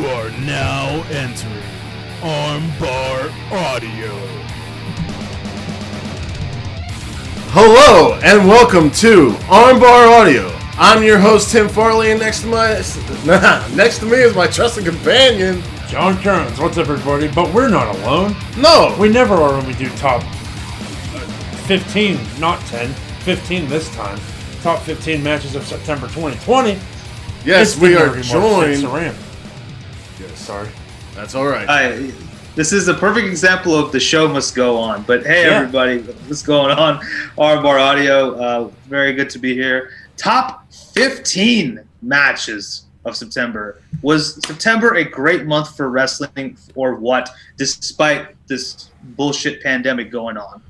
are now entering Armbar Audio. Hello and welcome to Armbar Audio. I'm your host Tim Farley, and next to me is my trusted companion, John Kearns. What's up, everybody? But we're not alone. No, We never are when we do top 15, not 10, 15 this time. Top 15 matches of September 2020. yes, we are joined. Yes, sorry. That's all right. Hi, this is a perfect example of the show must go on. But hey, Yeah. everybody, what's going on? Armbar Audio, very good to be here. Top 15 matches of September. Was September a great month for wrestling or what, despite this bullshit pandemic going on?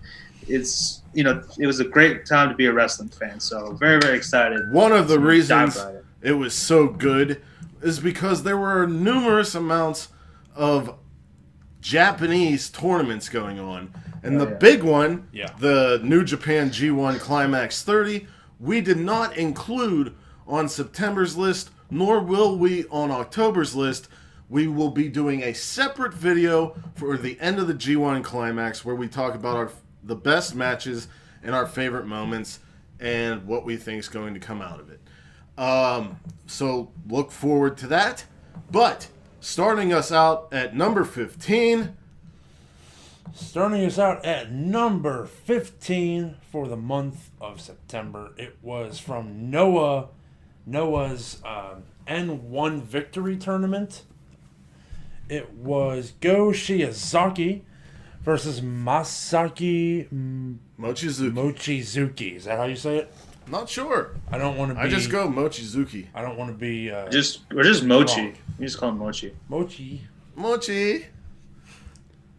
It was a great time to be a wrestling fan, so very, very excited. One of the reasons Dive right in. it was so good is because there were numerous amounts of Japanese tournaments going on. And the big one, the New Japan G1 Climax 30, we did not include on September's list, nor will we on October's list. We will be doing a separate video for the end of the G1 Climax where we talk about the best matches and our favorite moments and what we think is going to come out of it. So look forward to that. But starting us out at number 15. Starting us out at number 15 for the month of September, it was from Noah's N1 Victory Tournament. It was Go Shiozaki versus Masaki Mochizuki. Is that how you say it? Not sure. I don't want to be... I just go Mochizuki. I don't want to be... We're just Mochi. wrong. You just call him Mochi. Mochi.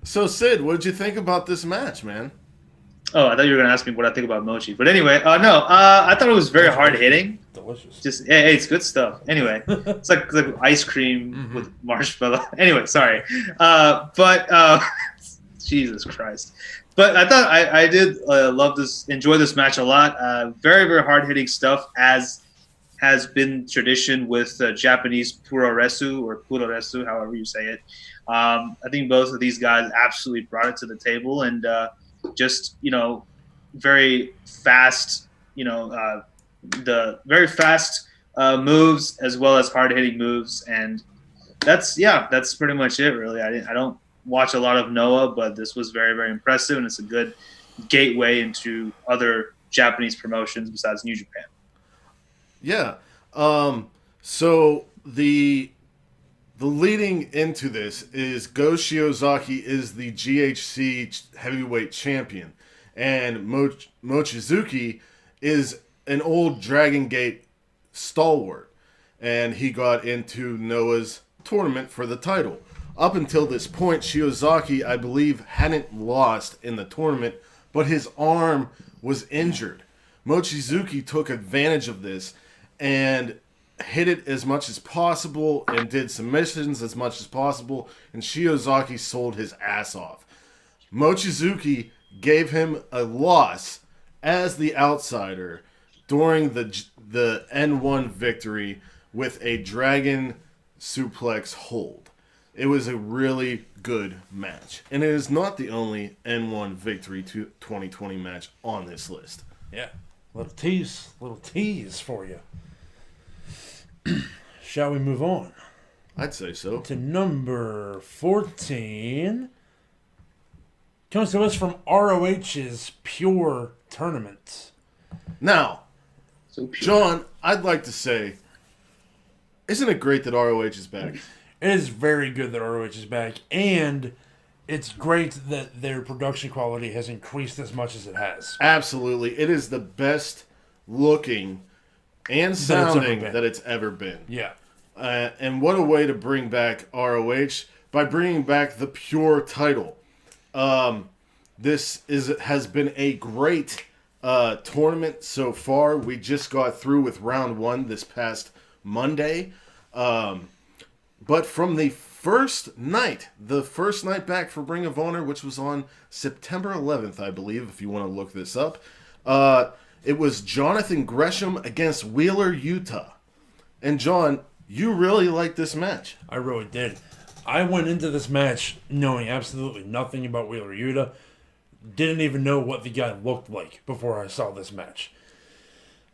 So, Sid, what did you think about this match, man? Oh, I thought you were gonna ask me what I think about Mochi. But anyway, I thought it was very hard hitting. Delicious. Just hey, it's good stuff. Anyway, it's like ice cream with marshmallow. Anyway, sorry, but Jesus Christ. But I thought I did enjoy this match a lot. Very, very hard hitting stuff, as has been tradition with Japanese puroresu or puroresu, however you say it. I think both of these guys absolutely brought it to the table, and just very fast, the very fast moves as well as hard hitting moves, and that's pretty much it, really. I don't watch a lot of Noah, but this was very, very impressive, and it's a good gateway into other Japanese promotions besides New Japan. Yeah. So the leading into this is Go Shiozaki is the GHC heavyweight champion, and Mochizuki is an old Dragon Gate stalwart, and he got into Noah's tournament for the title. Up until this point, Shiozaki, I believe, hadn't lost in the tournament, but his arm was injured. Mochizuki took advantage of this and hit it as much as possible and did submissions as much as possible, and Shiozaki sold his ass off. Mochizuki gave him a loss as the outsider during the N1 victory with a dragon suplex hold. It was a really good match, and it is not the only N1 Victory 2020 match on this list. Yeah. Little tease for you. Shall we move on? I'd say so. To number 14. Comes to us from ROH's Pure Tournament. Now, So pure. John, I'd like to say, isn't it great that ROH is back? It is very good that ROH is back, and it's great that their production quality has increased as much as it has. Absolutely. It is the best looking and sounding that it's ever been. Yeah. And what a way to bring back ROH by bringing back the Pure title. This has been a great tournament so far. We just got through with round 1 this past Monday. But from the first night back for Ring of Honor, which was on September 11th, I believe, if you want to look this up, it was Jonathan Gresham against Wheeler Yuta. And John, you really liked this match. I really did. I went into this match knowing absolutely nothing about Wheeler Yuta. Didn't even know what the guy looked like before I saw this match.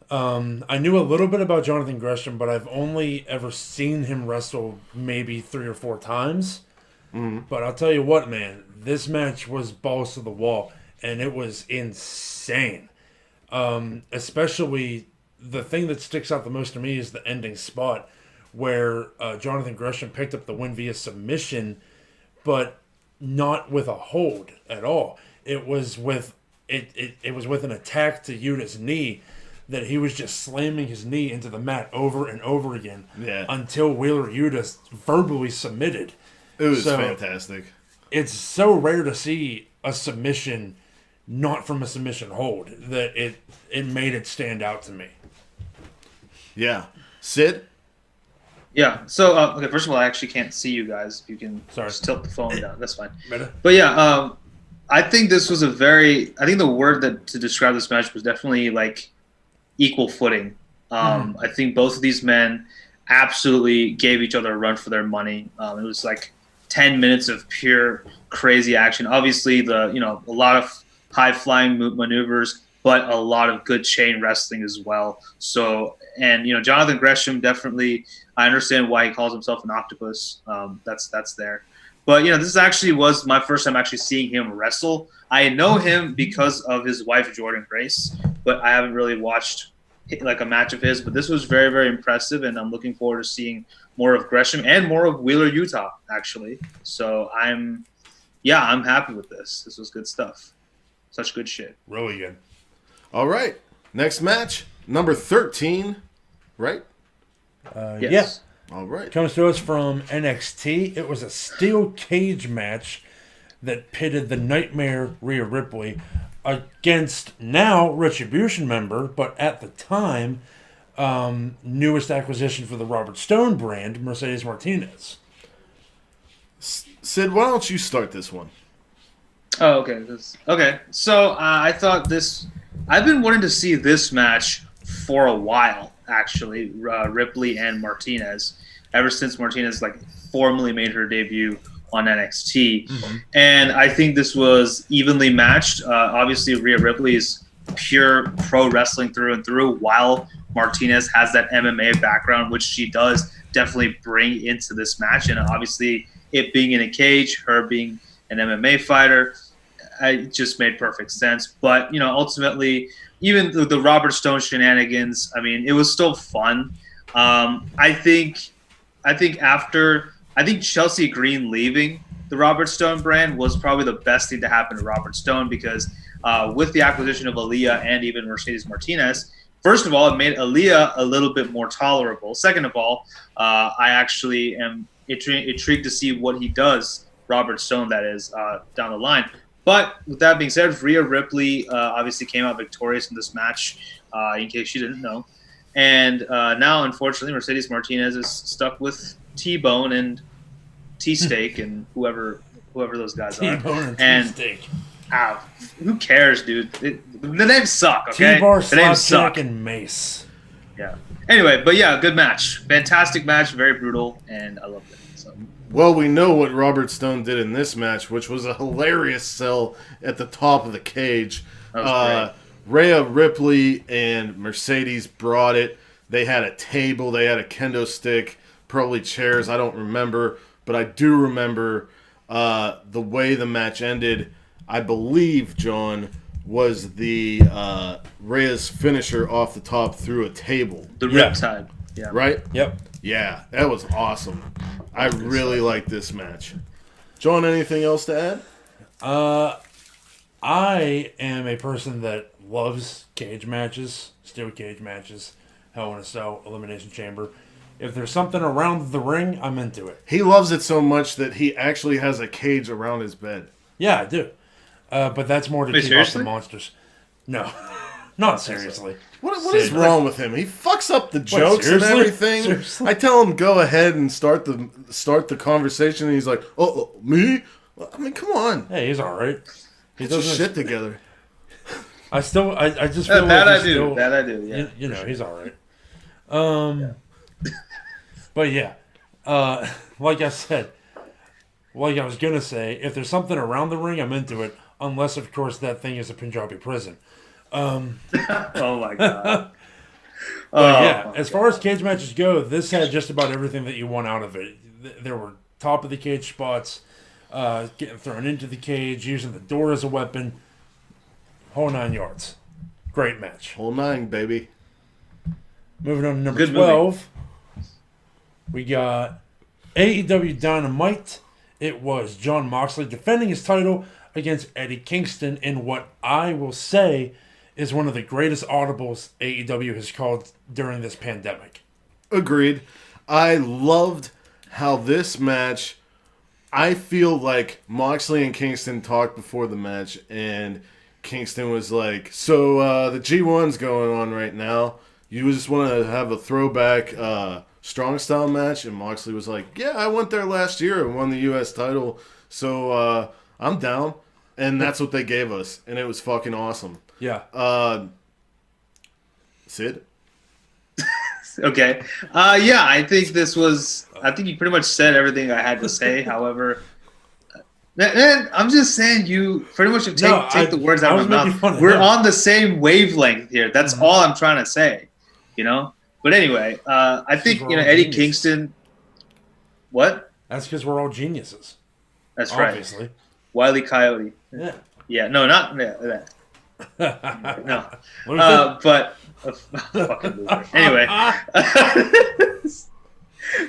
I knew a little bit about Jonathan Gresham, but I've only ever seen him wrestle maybe 3 or 4 times. But I'll tell you what, man, this match was balls to the wall, and it was insane. Especially the thing that sticks out the most to me is the ending spot where Jonathan Gresham picked up the win via submission, but not with a hold at all. It was with an attack to Yuta's knee that he was just slamming his knee into the mat over and over again until Wheeler Yuta verbally submitted. It was fantastic. It's so rare to see a submission not from a submission hold that it made it stand out to me. Yeah. Sid? Yeah. So, okay, first of all, I actually can't see you guys. If you can just tilt the phone down. That's fine. Better? But yeah, I think this was I think the word that to describe this match was definitely like equal footing. I think both of these men absolutely gave each other a run for their money. It was like 10 minutes of pure crazy action. Obviously, a lot of high flying maneuvers, but a lot of good chain wrestling as well. So, and Jonathan Gresham definitely. I understand why he calls himself an octopus. That's there. But this actually was my first time actually seeing him wrestle. I know him because of his wife Jordan Grace, but I haven't really watched like a match of his. But this was very, very impressive, and I'm looking forward to seeing more of Gresham and more of Wheeler Yuta actually. So I'm happy with this. This was good stuff. Such good shit. Really good. All right, next match, number 13, right? Yes. Yeah. All right. Comes to us from NXT. It was a steel cage match that pitted the Nightmare Rhea Ripley against now Retribution member, but at the time, newest acquisition for the Robert Stone brand, Mercedes Martinez. Sid, why don't you start this one? Oh, okay. Okay. So I thought I've been wanting to see this match for a while, actually, Ripley and Martinez, ever since Martinez formally made her debut on NXT. And I think this was evenly matched. Obviously, Rhea Ripley is pure pro wrestling through and through, while Martinez has that MMA background, which she does definitely bring into this match. And obviously, it being in a cage, her being an MMA fighter, it just made perfect sense. But, ultimately, even the Robert Stone shenanigans, I mean, it was still fun. I think Chelsea Green leaving the Robert Stone brand was probably the best thing to happen to Robert Stone, because with the acquisition of Aaliyah and even Mercedes Martinez, first of all, it made Aaliyah a little bit more tolerable. Second of all, I actually am intrigued to see what he does, Robert Stone, that is, down the line. But with that being said, Rhea Ripley obviously came out victorious in this match, in case you didn't know. And now, unfortunately, Mercedes Martinez is stuck with T-Bone and T-Steak and whoever those guys are. T-Bone and T-Steak. Who cares, dude? The names suck, okay? T-Bar, the names suck. and Mace. Yeah. Anyway, but yeah, good match. Fantastic match, very brutal, and I loved it. So. Well, we know what Robert Stone did in this match, which was a hilarious sell at the top of the cage. That was great. Rhea Ripley and Mercedes brought it. They had a table, they had a kendo stick, probably chairs, I don't remember. But I do remember the way the match ended. I believe, John, was the Rhea's finisher off the top through a table. The Riptide. Yeah. Right? Yep. Yeah, that was awesome. I really liked this match. John, anything else to add? I am a person that loves cage matches, steel cage matches, Hell in a Cell, Elimination Chamber. If there's something around the ring, I'm into it. He loves it so much that he actually has a cage around his bed. Yeah, I do. But that's more to keep seriously? off the monsters. No, not seriously. What is wrong with him? He fucks up the jokes and everything. Seriously? I tell him go ahead and start the conversation, and he's like, "Oh, me? I mean, come on." Hey, he's all right. Get your shit together. I just feel that like I do. That I do. Yeah. You know, he's all right. But yeah, like I said, like I was going to say, if there's something around the ring, I'm into it. Unless, of course, that thing is a Punjabi prison. Oh my god. But yeah, as far as cage matches go, this had just about everything that you want out of it. There were top of the cage spots, getting thrown into the cage, using the door as a weapon. Whole 9 yards. Great match. Whole 9, baby. Moving on to number 12. We got AEW Dynamite. It was Jon Moxley defending his title against Eddie Kingston in what I will say is one of the greatest audibles AEW has called during this pandemic. Agreed. I loved how this match, I feel like Moxley and Kingston talked before the match, and Kingston was like, so the G1's going on right now. You just want to have a throwback strong style match? And Moxley was like, yeah, I went there last year and won the U.S. title, so I'm down. And that's what they gave us, and it was fucking awesome. Yeah. Sid? Okay. Yeah, I think this was... I think you pretty much said everything I had to say. However... Man, I'm just saying you pretty much have take the words out of my mouth. We're on the same wavelength here. That's all I'm trying to say. You know? But anyway, I think, Eddie Kingston... What? That's because we're all geniuses. That's obviously. Right. Wile E. Coyote. Yeah. Yeah, no, not that. No. But fucking loser. Anyway.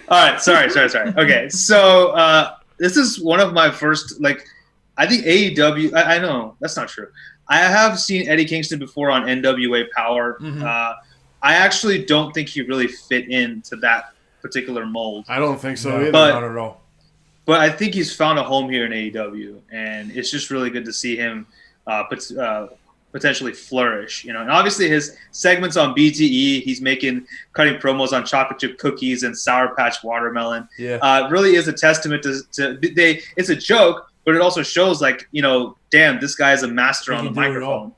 All right, sorry. Okay, so this is one of my first, I think AEW, I know, that's not true. I have seen Eddie Kingston before on NWA Power. Mm-hmm. I actually don't think he really fit into that particular mold. I don't think so either. Not at all. But I think he's found a home here in AEW, and it's just really good to see him potentially flourish. And obviously his segments on BTE, he's cutting promos on chocolate chip cookies and Sour Patch Watermelon. Yeah, really is a testament to it's a joke, but it also shows damn, this guy is a master on the microphone.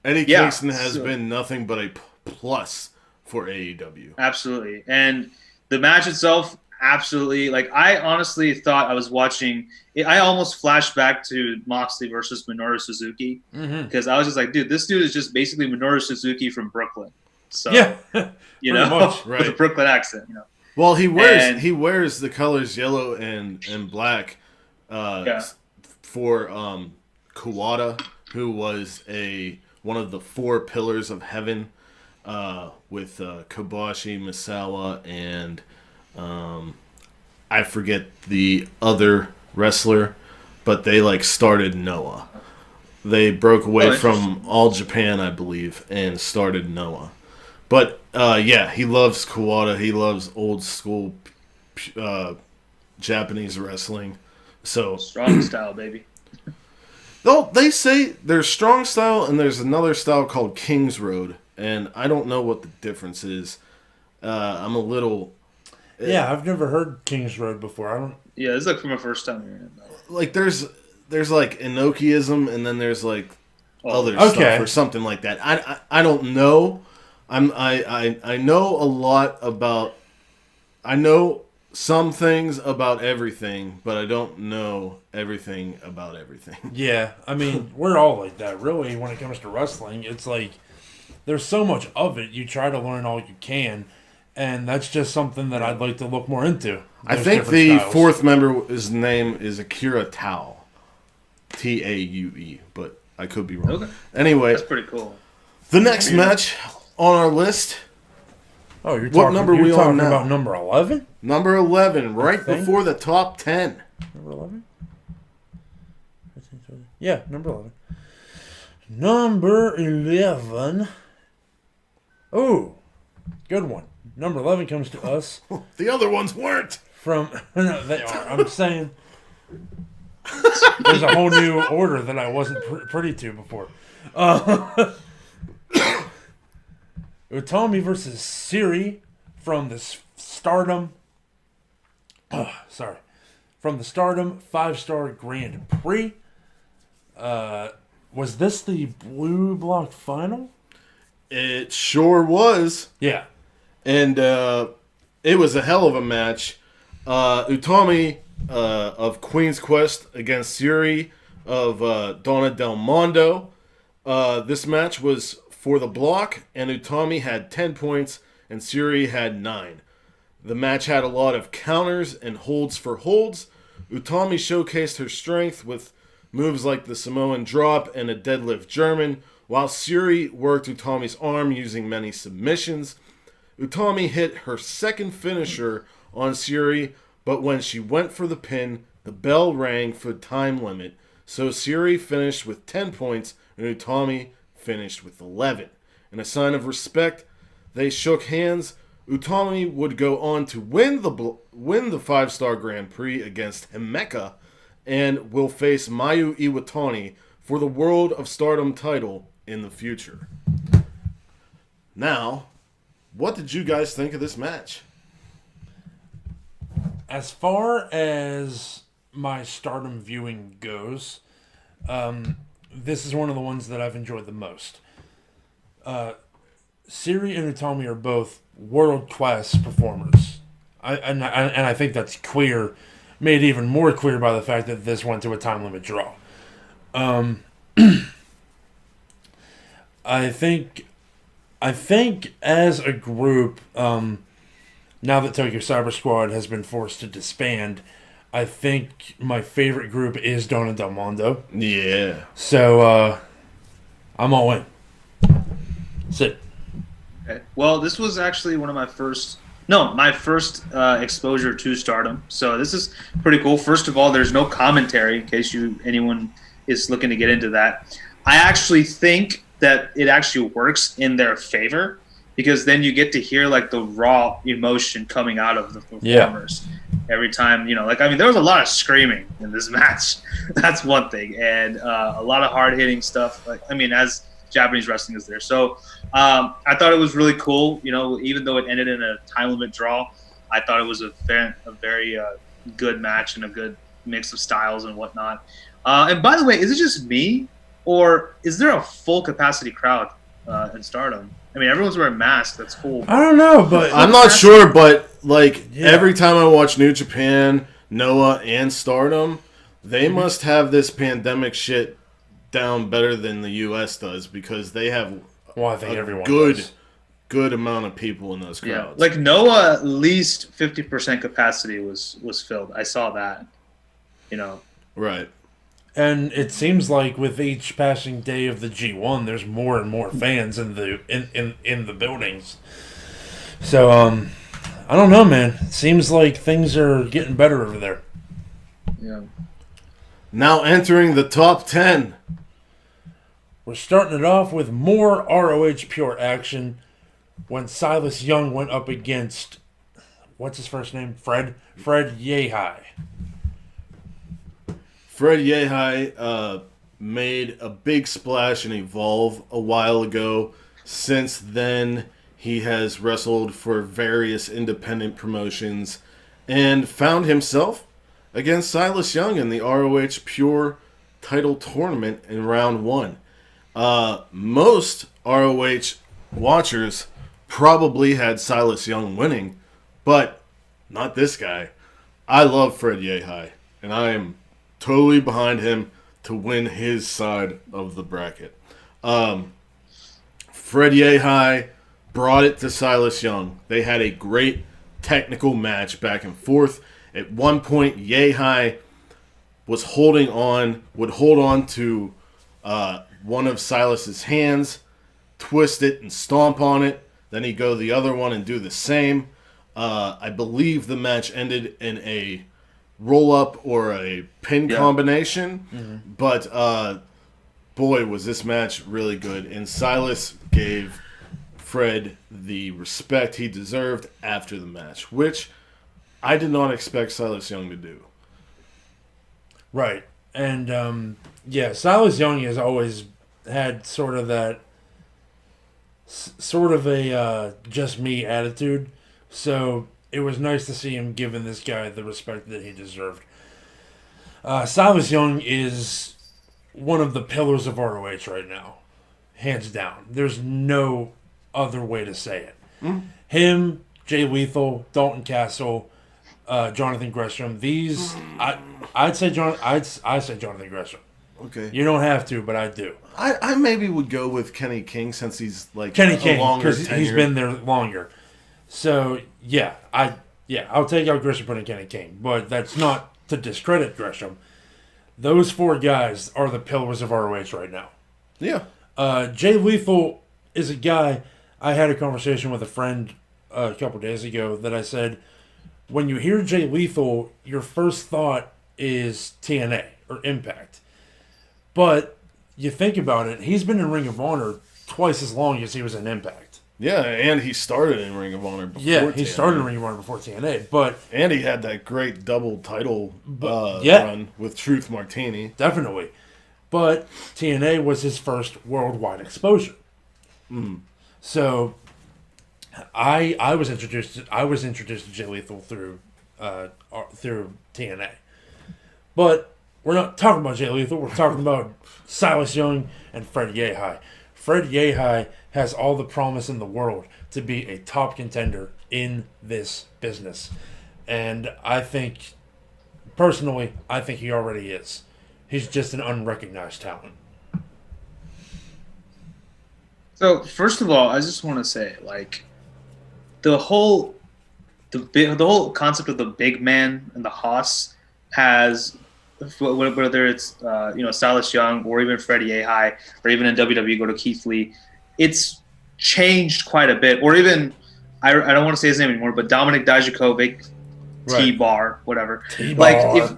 Eddie Kingston has been nothing but a plus for AEW. Absolutely, and the match itself. Absolutely. I honestly thought I was watching I almost flashed back to Moxley versus Minoru Suzuki because I was just like, dude, this dude is just basically Minoru Suzuki from Brooklyn. So, yeah, right. With a Brooklyn accent, Well, he wears the colors yellow and black for Kawada, who was one of the 4 pillars of heaven with Kobashi, Misawa, and I forget the other wrestler, but they started Noah. They broke away from All Japan, I believe, and started Noah. But he loves Kawada. He loves old school Japanese wrestling. So strong style, baby. Though they say there's strong style and there's another style called King's Road, and I don't know what the difference is. I'm a little. Yeah, I've never heard King's Road before. I don't. Yeah, this is for my first time hearing it. There's Enochiism, and then there's other stuff or something like that. I don't know. I know a lot about. I know some things about everything, but I don't know everything about everything. Yeah, I mean, we're all like that, really. When it comes to wrestling, it's there's so much of it. You try to learn all you can. And that's just something that I'd like to look more into. I think the fourth member, his name is Akira Tao. Taue, but I could be wrong. Okay. Anyway. That's pretty cool. The next match on our list. Oh, you're what number are we on now? About number 11? Number 11, right before the top 10. Number 11? Yeah, number 11. Number 11. Oh, good one. Number 11 comes to us. The other ones weren't. No, they are. I'm saying there's a whole new order that I wasn't privy to before. Utami versus Shirai from the Stardom. From the Stardom 5-star Grand Prix. Was this the Blue Block final? It sure was. Yeah. And it was a hell of a match. Utami of Queen's Quest against Shirai of Donna Del Mondo. This match was for the block, and Utami had 10 points, and Shirai had 9. The match had a lot of counters and holds for holds. Utami showcased her strength with moves like the Samoan drop and a deadlift German, while Shirai worked Utami's arm using many submissions. Utami hit her second finisher on Shirai, but when she went for the pin, the bell rang for time limit, so Shirai finished with 10 points and Utami finished with 11. In a sign of respect, they shook hands. Utami would go on to win the 5-star Grand Prix against Himeka and will face Mayu Iwatani for the World of Stardom title in the future. Now, what did you guys think of this match? As far as my Stardom viewing goes, this is one of the ones that I've enjoyed the most. Shirai and Utami are both world-class performers. And I think that's clear, made even more clear by the fact that this went to a time limit draw. I think as a group, now that Tokyo Cyber Squad has been forced to disband, I think my favorite group is Donna Del Mondo. Yeah. So, I'm all in. Sit. Okay. Well, this was actually my first exposure to Stardom. So this is pretty cool. First of all, there's no commentary in case anyone is looking to get into that. I actually think that it actually works in their favor because then you get to hear like the raw emotion coming out of the performers every time. There was a lot of screaming in this match. That's one thing, and a lot of hard hitting stuff. As Japanese wrestling is there. So I thought it was really cool. Even though it ended in a time limit draw, I thought it was a very good match and a good mix of styles and whatnot. And by the way, is it just me, or is there a full capacity crowd in Stardom? Everyone's wearing masks. That's cool. I don't know, but I'm not sure, but every time I watch New Japan, Noah, and Stardom, they must have this pandemic shit down better than the U.S. does because they have I think everyone does. good amount of people in those crowds. Like Noah, at least 50% capacity was filled. I saw that. Right. And it seems like with each passing day of the G1, there's more and more fans in the buildings. So I don't know, man. It seems like things are getting better over there. Yeah. Now entering the top 10. We're starting it off with more ROH Pure action when Silas Young went up against, what's his first name? Fred Yahai. Fred Yahai made a big splash in Evolve a while ago. Since then, he has wrestled for various independent promotions and found himself against Silas Young in the ROH Pure title tournament in round 1. Most ROH watchers probably had Silas Young winning, but not this guy. I love Fred Yahai, and I am totally behind him to win his side of the bracket. Fred Yahai brought it to Silas Young. They had a great technical match back and forth. At one point, Yahai would hold on to one of Silas's hands, twist it and stomp on it. Then he'd go the other one and do the same. I believe the match ended in a roll-up or a pin combination. Mm-hmm. But, boy, was this match really good. And Silas gave Fred the respect he deserved after the match, which I did not expect Silas Young to do. Right. And, Silas Young has always had sort of a just me attitude. So it was nice to see him giving this guy the respect that he deserved. Silas Young is one of the pillars of ROH right now. Hands down. There's no other way to say it. Mm. Him, Jay Lethal, Dalton Castle, Jonathan Gresham. These, I'd say Jonathan Gresham. Okay. You don't have to, but I do. I maybe would go with Kenny King since he's like Kenny King, longer because he's tenure. been there longer. So I'll take out Gresham, put in Kenny King, but that's not to discredit Gresham. Those 4 guys are the pillars of ROH right now. Yeah. Jay Lethal is a guy. I had a conversation with a friend a couple days ago that I said, when you hear Jay Lethal, your first thought is TNA or Impact. But you think about it, he's been in Ring of Honor twice as long as he was in Impact. Yeah, and he started in Ring of Honor before he TNA. started in Ring of Honor before TNA. But And he had that great double title yeah. run with Truth Martini. Definitely. But TNA was his first worldwide exposure. So I was introduced to Jay Lethal through TNA. But we're not talking about Jay Lethal. We're talking about Silas Young and Fred Yahai. Fred Yahai has all the promise in the world to be a top contender in this business. And I think, personally, he already is. He's just an unrecognized talent. So first of all, I just want to say, like, the whole concept of the big man and the Haas has, whether it's Silas Young or even Freddie Yahai or even in WWE go to Keith Lee, it's changed quite a bit. Or even I don't want to say his name anymore, but Dominic Dijakovic, Right. T-Bar, whatever. T-Bar. Like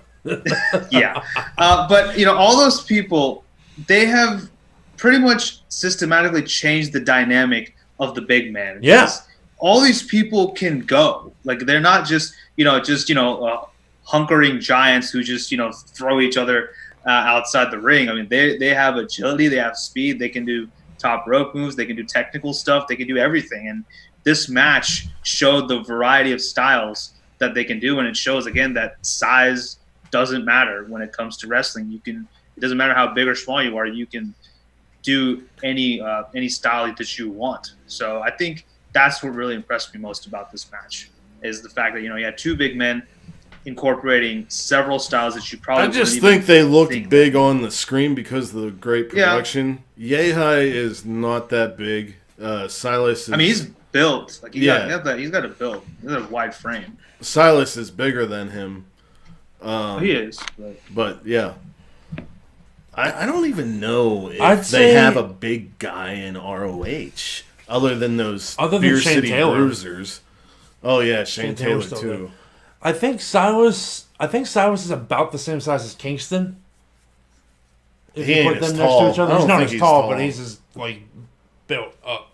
yeah, but all those people, they have pretty much systematically changed the dynamic of the big man. Yeah. Because all these people can go. Like, they're not just hunkering giants who just throw each other outside the ring. I mean, they have agility, they have speed, they can do top rope moves, they can do technical stuff, they can do everything. And this match showed the variety of styles that they can do, and it shows again that size doesn't matter when it comes to wrestling. It doesn't matter how big or small you are, you can do any style that you want. So I think that's what really impressed me most about this match, is the fact that you had 2 big men incorporating several styles that you probably I just think they looked big on the screen because of the great production. Yeah. Yahai is not that big. Silas is, I mean, he's built. Like, he's got a build. He's got a wide frame. Silas is bigger than him. He is. But yeah. I don't even know if they have a big guy in ROH other than those Beer Shane City Taylor. Bruisers. Oh yeah, Shane Taylor Taylor's too. there. I think Silas is about the same size as Kingston. If He you ain't put as them next tall. to each other, I he's don't not think as he's tall, tall. but he's as built up.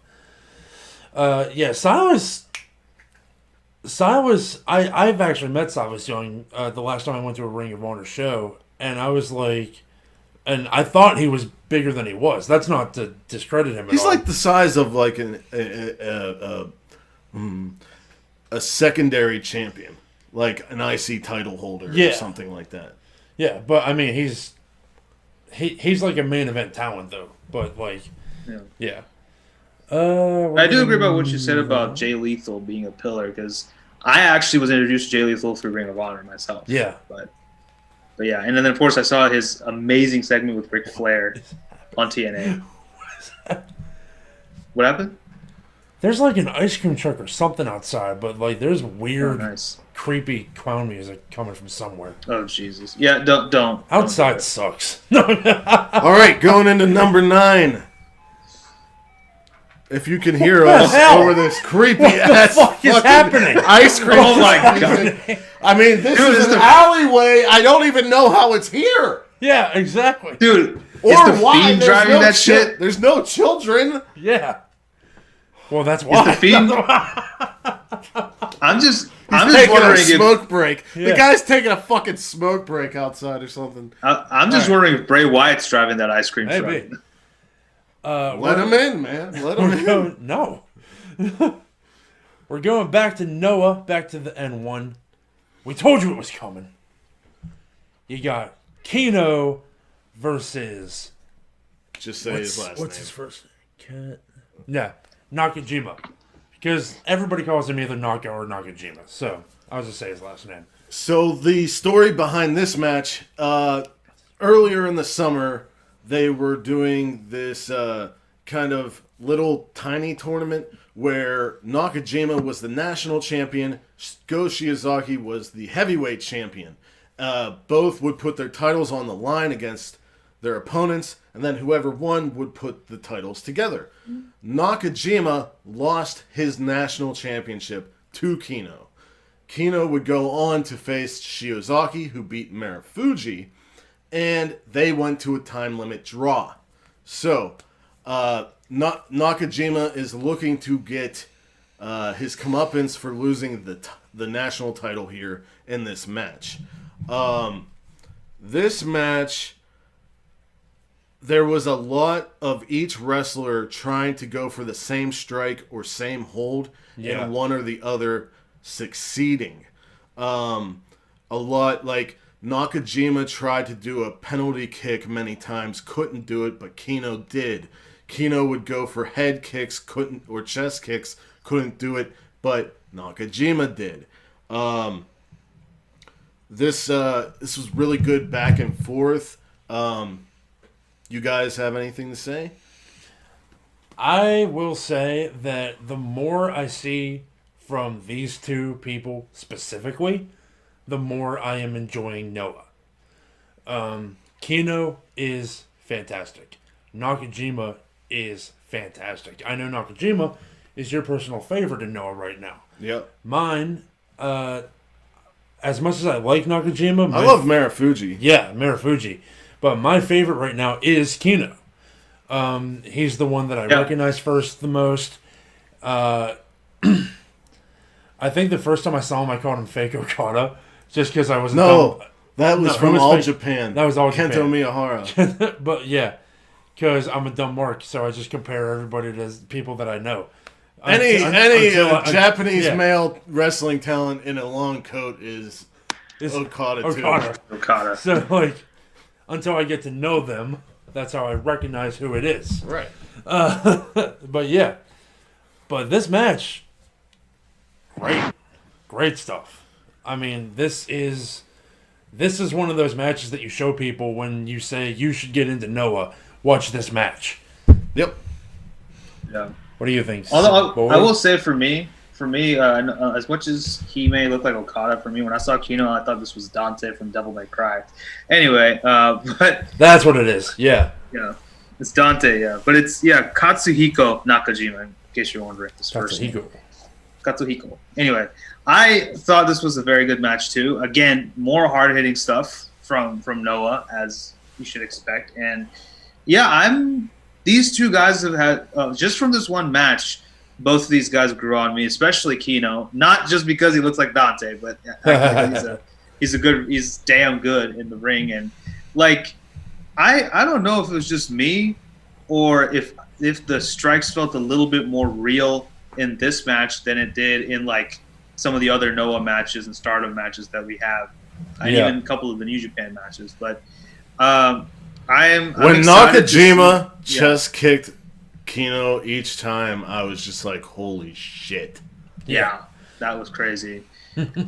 Silas. I've actually met Silas Young the last time I went to a Ring of Honor show, and I was like, and I thought he was bigger than he was. That's not to discredit him. He's at all. like the size of like a secondary champion, like an IC title holder or something like that. Yeah, but I mean, he's like a main event talent though. But like, yeah. I do agree about what you said about Jay Lethal being a pillar, because I actually was introduced to Jay Lethal through Ring of Honor myself. Yeah. But yeah, and then of course I saw his amazing segment with Ric Flair on TNA. What happened? There's like an ice cream truck or something outside, but like there's weird, nice. creepy clown music coming from somewhere. Oh Jesus! Yeah, don't. Outside don't sucks. All right, going into number 9. If you can hear us hell? over this creepy What the ass fuck is fucking happening? ice cream. Oh my God! I mean, this Dude, is an alleyway. I don't even know how it's here. Yeah, exactly. Dude, Or is the why Fiend there's driving no that shit? There's no children. Yeah. Well, that's why. Is the Fiend? I'm just Taking wondering a if smoke break. Yeah. The guy's taking a fucking smoke break outside or something. I'm just wondering if Bray Wyatt's driving that ice cream truck. Maybe. Let him in, man. Let him in. No. We're going back to Noah, back to the N1. We told you it was coming. You got Kino versus... Just say his last What's name. his first name? Nakajima. Because everybody calls him either Naka or Nakajima. So, I'll just say his last name. So the story behind this match, earlier in the summer, they were doing this kind of little tiny tournament where Nakajima was the national champion, Go Shiozaki was the heavyweight champion. Both would put their titles on the line against their opponents, and then whoever won would put the titles together. Nakajima lost his national championship to Kino. Kino would go on to face Shiozaki, who beat Marufuji, and they went to a time limit draw. So, Nakajima is looking to get his comeuppance for losing the national title here in this match. This match, there was a lot of each wrestler trying to go for the same strike or same hold, and one or the other succeeding. A lot, like Nakajima tried to do a penalty kick many times, couldn't do it, but Kino did. Kino would go for head kicks, or chest kicks, couldn't do it, but Nakajima did. This was really good back and forth. You guys have anything to say? I will say that the more I see from these two people specifically, the more I am enjoying Noah. Kino is fantastic. Nakajima is fantastic. I know Nakajima is your personal favorite in Noah right now. Yep. Mine, as much as I like Nakajima... I love Marufuji. Yeah, Marufuji. But my favorite right now is Kino. He's the one that I recognize first the most. I think the first time I saw him, I called him Fake Okada. Just because I was... That was from All Japan. That was All Kento Japan. Miyahara. But yeah, because I'm a dumb mark, so I just compare everybody to people that I know. Any Japanese male wrestling talent in a long coat is Okada too. Okada. So until I get to know them, that's how I recognize who it is. Right. But yeah, but this match, great stuff. I mean, this is one of those matches that you show people when you say you should get into Noah. Watch this match. Yep. Yeah. What do you think? Although I will say for me, as much as he may look like Okada, for me, when I saw Kino, I thought this was Dante from Devil May Cry. Anyway, but that's what it is. Yeah. Yeah, it's Dante. Yeah, but it's Katsuhiko Nakajima. In case you're wondering, this first name. Katsuhiko. Anyway, I thought this was a very good match too. Again, more hard hitting stuff from Noah, as you should expect, and these two guys have had, just from this one match, both of these guys grew on me, especially Kino. Not just because he looks like Dante, but he's damn good in the ring. And I don't know if it was just me or if the strikes felt a little bit more real in this match than it did in some of the other Noah matches and Stardom matches that we have, and even a couple of the New Japan matches. But I'm when Nakajima chest kicked Kino each time, I was just like, holy shit. Yeah, that was crazy.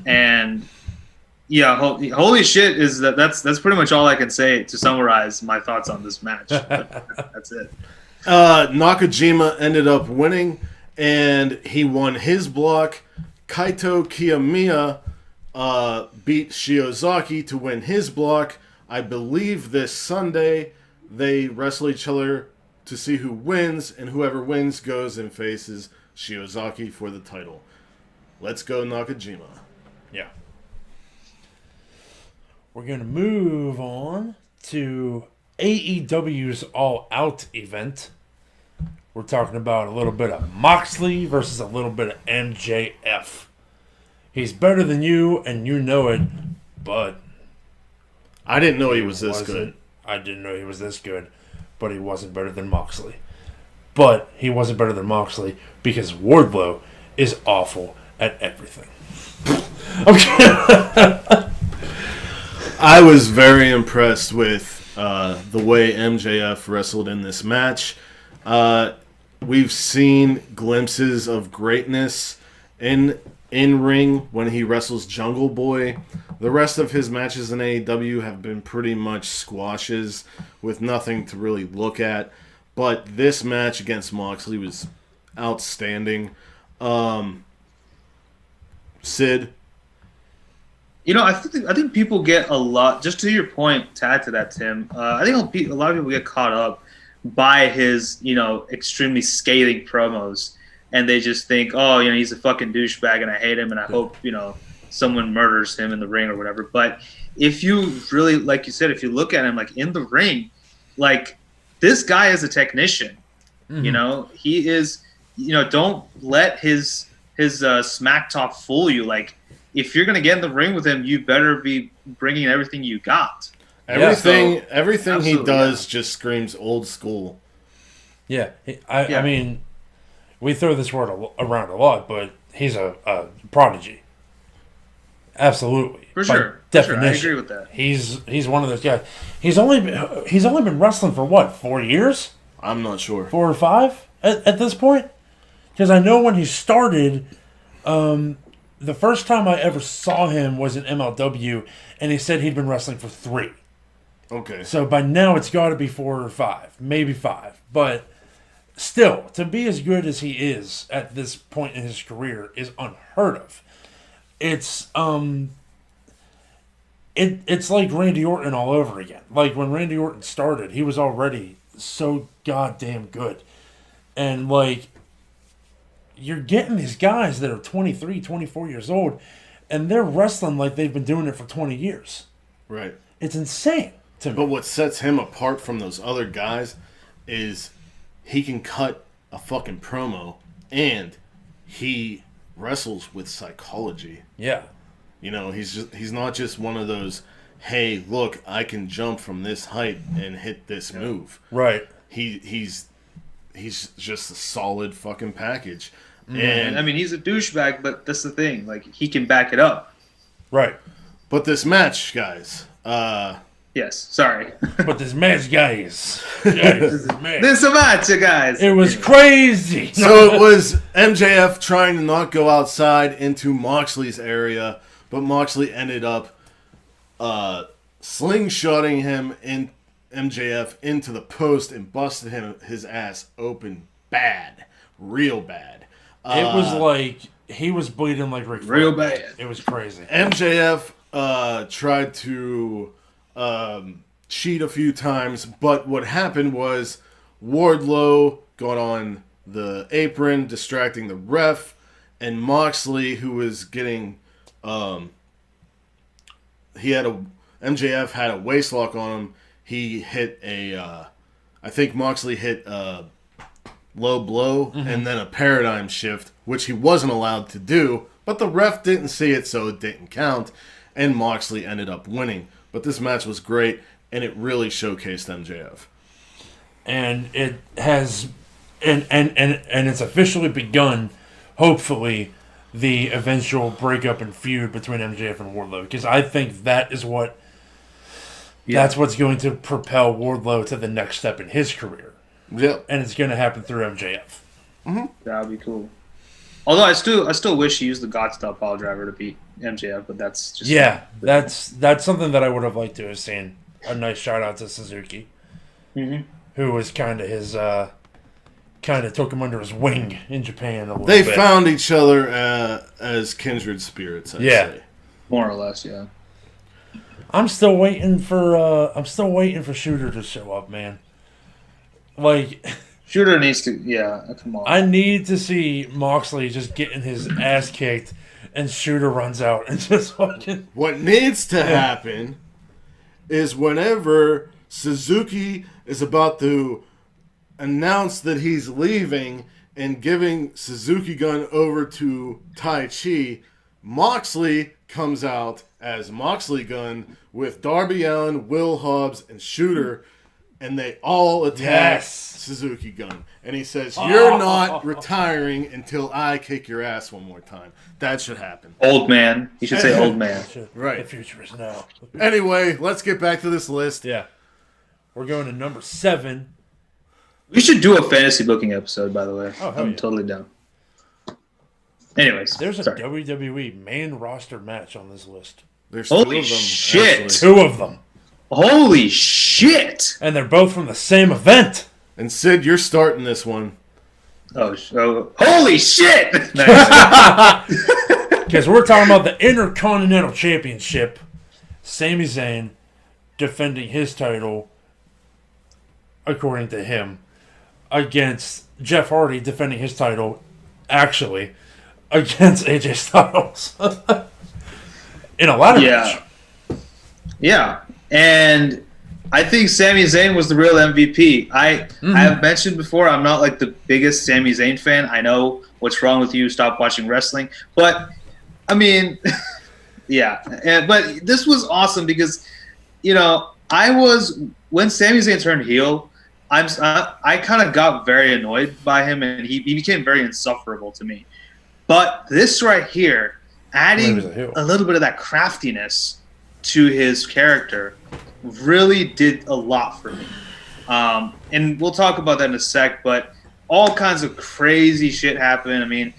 And holy shit is that's pretty much all I can say to summarize my thoughts on this match. That's it. Nakajima ended up winning, and he won his block. Kaito Kiyomiya beat Shiozaki to win his block. I believe this Sunday they wrestle each other to see who wins, and whoever wins goes and faces Shiozaki for the title. Let's go, Nakajima. Yeah. We're going to move on to AEW's All Out event. We're talking about a little bit of Moxley versus a little bit of MJF. He's better than you, and you know it, but... I didn't know he was this good. I didn't know he was this good, but he wasn't better than Moxley. But he wasn't better than Moxley because Wardlow is awful at everything. I was very impressed with the way MJF wrestled in this match. we've seen glimpses of greatness in ring when he wrestles Jungle Boy. The rest of his matches in AEW have been pretty much squashes with nothing to really look at. But this match against Moxley was outstanding. Sid? I think people get a lot, just to your point, to add to that, Tim, I think a lot of people get caught up by his, extremely scathing promos. And they just think, oh, he's a fucking douchebag and I hate him and I hope, someone murders him in the ring or whatever. But if you really, like you said, if you look at him like in the ring, like this guy is a technician. Mm-hmm. He is, don't let his smack talk fool you. Like if you're going to get in the ring with him, you better be bringing everything you got. Everything he does just screams old school. Yeah. I mean, we throw this word around a lot, but he's a prodigy. Absolutely, for sure. Definition, I agree with that. He's one of those guys. He's only been wrestling for what, 4 years? I'm not sure. 4 or 5 at this point, because I know when he started, the first time I ever saw him was in MLW, and he said he'd been wrestling for 3. Okay. So by now it's got to be 4 or 5, maybe 5, but. Still, to be as good as he is at this point in his career is unheard of. It's it's like Randy Orton all over again. Like when Randy Orton started, he was already so goddamn good. And like you're getting these guys that are 23, 24 years old and they're wrestling like they've been doing it for 20 years. Right. It's insane to me. But what sets him apart from those other guys is he can cut a fucking promo, and he wrestles with psychology. Yeah. He's not just one of those, hey, look, I can jump from this height and hit this move. Right. He's just a solid fucking package. Mm-hmm. And I mean, he's a douchebag, but that's the thing. Like, he can back it up. Right. But this match, guys, yes, sorry. But this match, guys. This match, guys. It was crazy. So it was MJF trying to not go outside into Moxley's area, but Moxley ended up slingshotting him in MJF into the post and busted his ass open bad. Real bad. It was like he was bleeding like Rick Flair. Real bad. It was crazy. MJF tried to cheat a few times, but what happened was Wardlow got on the apron, distracting the ref, and Moxley, who was getting, MJF had a waistlock on him. He hit I think Moxley hit a low blow and then a paradigm shift, which he wasn't allowed to do, but the ref didn't see it, so it didn't count, and Moxley ended up winning. But this match was great, and it really showcased MJF. And it has, and it's officially begun, hopefully, the eventual breakup and feud between MJF and Wardlow. Because I think that is that's what's going to propel Wardlow to the next step in his career. Yep. And it's going to happen through MJF. Mm-hmm. That would be cool. Although I still wish he used the God Style Pile Driver to beat MJF, but that's just that's something that I would have liked to have seen. A nice shout out to Suzuki, who was kind of his took him under his wing in Japan a little bit. They found each other as kindred spirits. I'd say. More or less, yeah. I'm still waiting for Shooter to show up, man. Like. Shooter needs to, come on. I need to see Moxley just getting his ass kicked and Shooter runs out and just fucking... What needs to happen is whenever Suzuki is about to announce that he's leaving and giving Suzuki Gun over to Tai Chi, Moxley comes out as Moxley Gun with Darby Allin, Will Hobbs, and Shooter, and they all attack Suzuki Gun. And he says, you're not retiring until I kick your ass one more time. That should happen. Old man. You should say old man. Right. The future is now. Anyway, let's get back to this list. Yeah. We're going to number 7. We should do a fantasy booking episode, by the way. Oh, hell I'm yeah. totally down. Anyways, There's a sorry. WWE main roster match on this list. There's Holy two of them. shit. Actually. Two of them. Holy shit! And they're both from the same event. And Sid, you're starting this one. Oh, holy shit! Because we're talking about the Intercontinental Championship. Sami Zayn defending his title, according to him, against Jeff Hardy defending his title, actually, against AJ Styles. In a ladder match. Yeah, and I think Sami Zayn was the real MVP. I have mentioned before, I'm not like the biggest Sami Zayn fan. I know what's wrong with you. Stop watching wrestling. But I mean, yeah. But this was awesome because, you know, when Sami Zayn turned heel, I kind of got very annoyed by him, and he became very insufferable to me. But this right here, adding a little bit of that craftiness to his character, really did a lot for me. And we'll talk about that in a sec, but all kinds of crazy shit happened. I mean,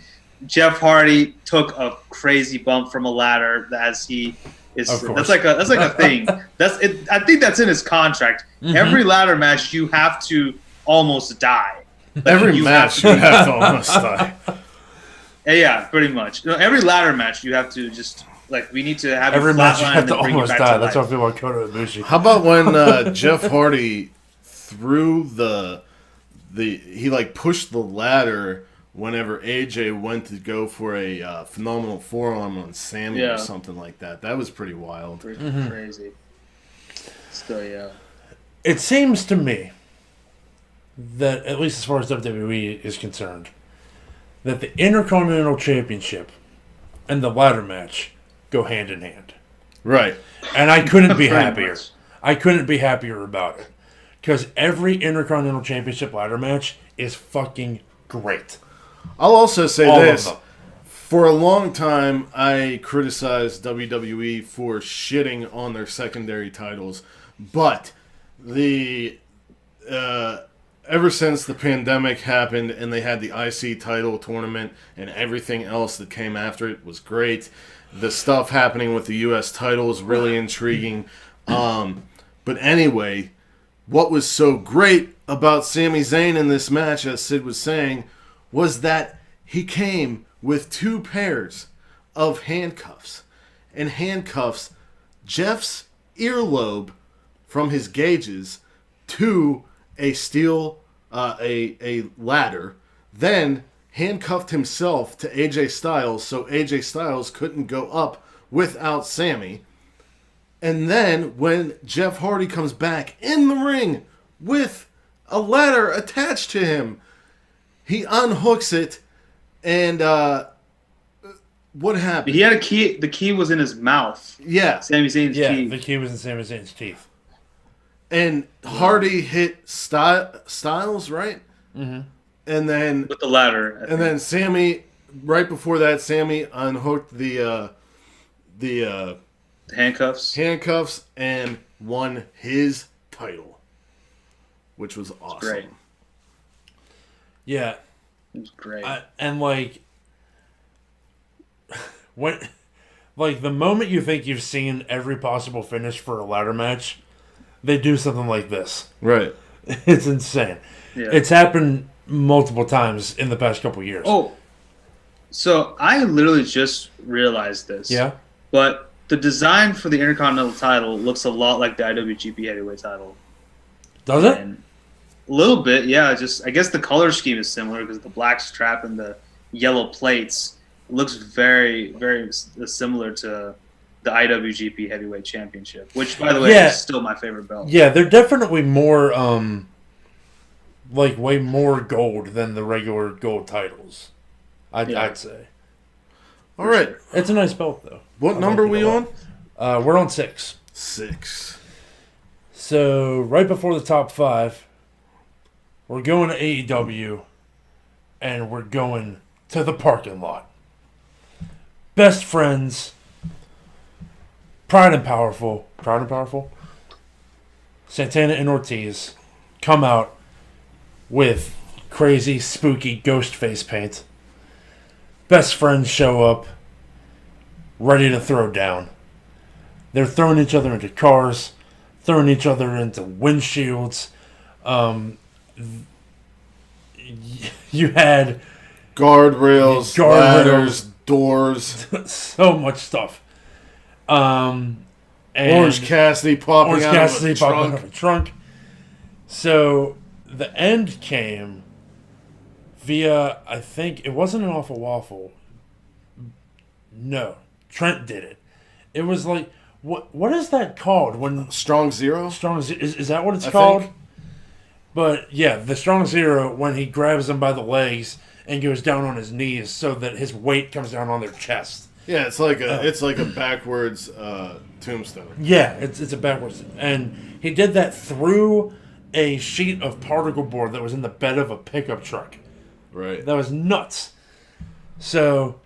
Jeff Hardy took a crazy bump from a ladder as he is. That's like a thing. I think that's in his contract. Mm-hmm. Every ladder match, you have to almost die. Every match, you have to almost die. Yeah, pretty much. You know, every ladder match, you have to just we need to have every match you have to bring almost you back die. to That's life. what I feel like Kota Ibushi. How about when Jeff Hardy threw he pushed the ladder whenever AJ went to go for a phenomenal forearm on Sami or something like that. That was pretty wild. Pretty crazy. Still, yeah. It seems to me that, at least as far as WWE is concerned, that the Intercontinental Championship and the ladder match go hand in hand. Right. And I couldn't be happier. Much. I couldn't be happier about it. Because every Intercontinental Championship ladder match is fucking great. I'll also say All this. of them. For a long time, I criticized WWE for shitting on their secondary titles. But ever since the pandemic happened and they had the IC title tournament and everything else that came after it was great. The stuff happening with the U.S. title is really intriguing. But anyway, what was so great about Sami Zayn in this match, as Sid was saying, was that he came with 2 pairs of handcuffs. And handcuffs Jeff's earlobe from his gauges to a steel, a ladder, then handcuffed himself to AJ Styles so AJ Styles couldn't go up without Sami. And then when Jeff Hardy comes back in the ring with a ladder attached to him, he unhooks it, and what happened? He had a key. The key was in his mouth. Yeah. Sami Zayn's key. The key was in Sami Zayn's teeth. And Hardy hit Styles, right? Mm-hmm. And then With the ladder. and then Sami, right before that, Sami unhooked the handcuffs and won his title, which was awesome. Great. Yeah. It was great. When the moment you think you've seen every possible finish for a ladder match, they do something like this. Right. It's insane. Yeah. It's happened multiple times in the past couple years. Oh, so I literally just realized this. Yeah? But the design for the Intercontinental title looks a lot like the IWGP Heavyweight title. Does it? And a little bit, yeah. Just I guess the color scheme is similar because the black strap and the yellow plates looks very, very similar to the IWGP Heavyweight Championship, which, by the way, is still my favorite belt. Yeah, they're definitely more, way more gold than the regular gold titles. I'd say. All right. It's a nice belt, though. What number are we on? We're on 6. 6. So, right before the top 5, we're going to AEW, and we're going to the parking lot. Best friends, Proud and Powerful, Santana and Ortiz come out with crazy, spooky ghost face paint. Best friends show up, ready to throw down. They're throwing each other into cars, throwing each other into windshields. You had guardrails, ladders, doors, so much stuff. And Orange Cassidy popping out of a trunk. So the end came via, I think it wasn't an Awful Waffle. No, Trent did it. It was like, what is that called? When Strong Zero? Is that what it's I called? think. But yeah, the Strong Zero, when he grabs him by the legs and goes down on his knees so that his weight comes down on their chest. Yeah, it's like a backwards tombstone. Yeah, it's a backwards, and he did that through a sheet of particle board that was in the bed of a pickup truck. Right. That was nuts. So,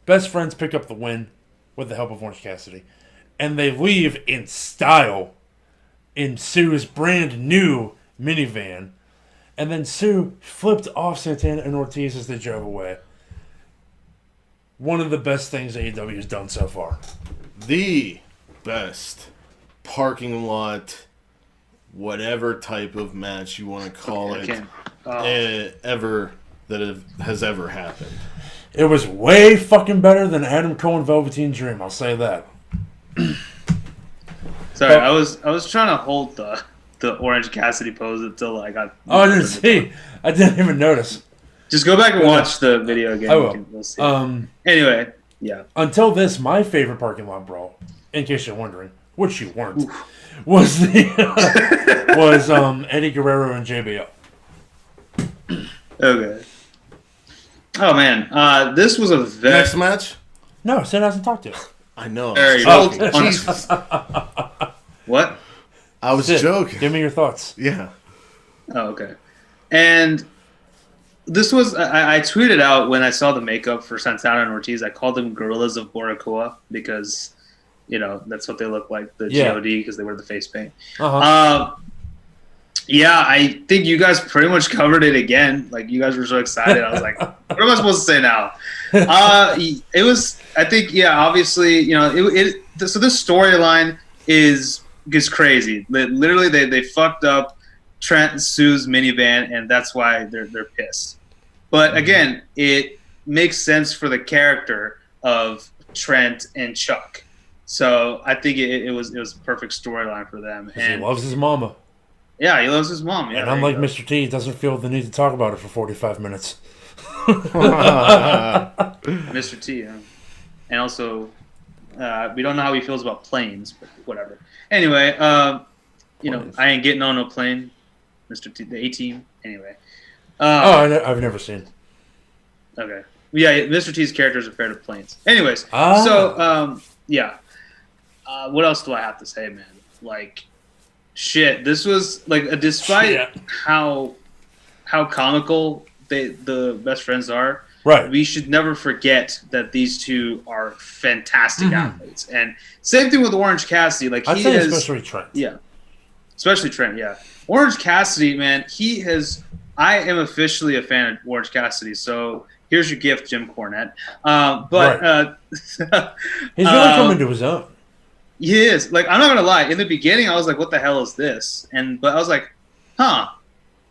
best friends pick up the win with the help of Orange Cassidy, and they leave in style in Sue's brand new minivan, and then Sue flipped off Santana and Ortiz as they drove away. One of the best things AEW has done so far. The best parking lot, whatever type of match you want to call it, ever that has ever happened. It was way fucking better than Adam Cole and Velveteen Dream. I'll say that. Sorry, I was trying to hold the Orange Cassidy pose until I got. Oh, I didn't see. I didn't even notice. Just go back and watch the video again. I will. We'll see. Anyway, yeah. Until this, my favorite parking lot brawl, in case you're wondering, which you weren't, was Eddie Guerrero and JBL. Okay. Oh man, this was a Next match? No, Sid hasn't talked to. I know. Jesus. What? I was Sid, joking. Give me your thoughts. Yeah. Oh, okay. And this was I tweeted out when I saw the makeup for Santana and Ortiz. I called them Gorillaz of Baracoa because that's what they look like, the God, because they wear the face paint. Yeah, I think you guys pretty much covered it again. Like, you guys were so excited. I was like, what am I supposed to say now? It was, I think, obviously, so this storyline is crazy. Literally, they fucked up Trent and Sue's minivan, and that's why they're pissed. But again, it makes sense for the character of Trent and Chuck. So I think it was a perfect storyline for them. And he loves his mama. Yeah, he loves his mom. Yeah, and unlike Mr. T, he doesn't feel the need to talk about it for 45 minutes. Mr. T, yeah. And also, we don't know how he feels about planes, but whatever. Anyway, I ain't getting on no plane. Mr. T, the A-Team. Anyway. I've never seen. Okay. Yeah, Mr. T's character is afraid of planes. Anyways, so, what else do I have to say, man? Like, shit, this was like despite how comical the best friends are. Right. We should never forget that these two are fantastic athletes. And same thing with Orange Cassidy. Like I'd say especially Trent. Yeah. Especially Trent, yeah. Orange Cassidy, man, I am officially a fan of Orange Cassidy. So here's your gift, Jim Cornette. He's really come into his own. He is. Like, I'm not gonna lie. In the beginning, I was like, "What the hell is this?" But I was like, "Huh,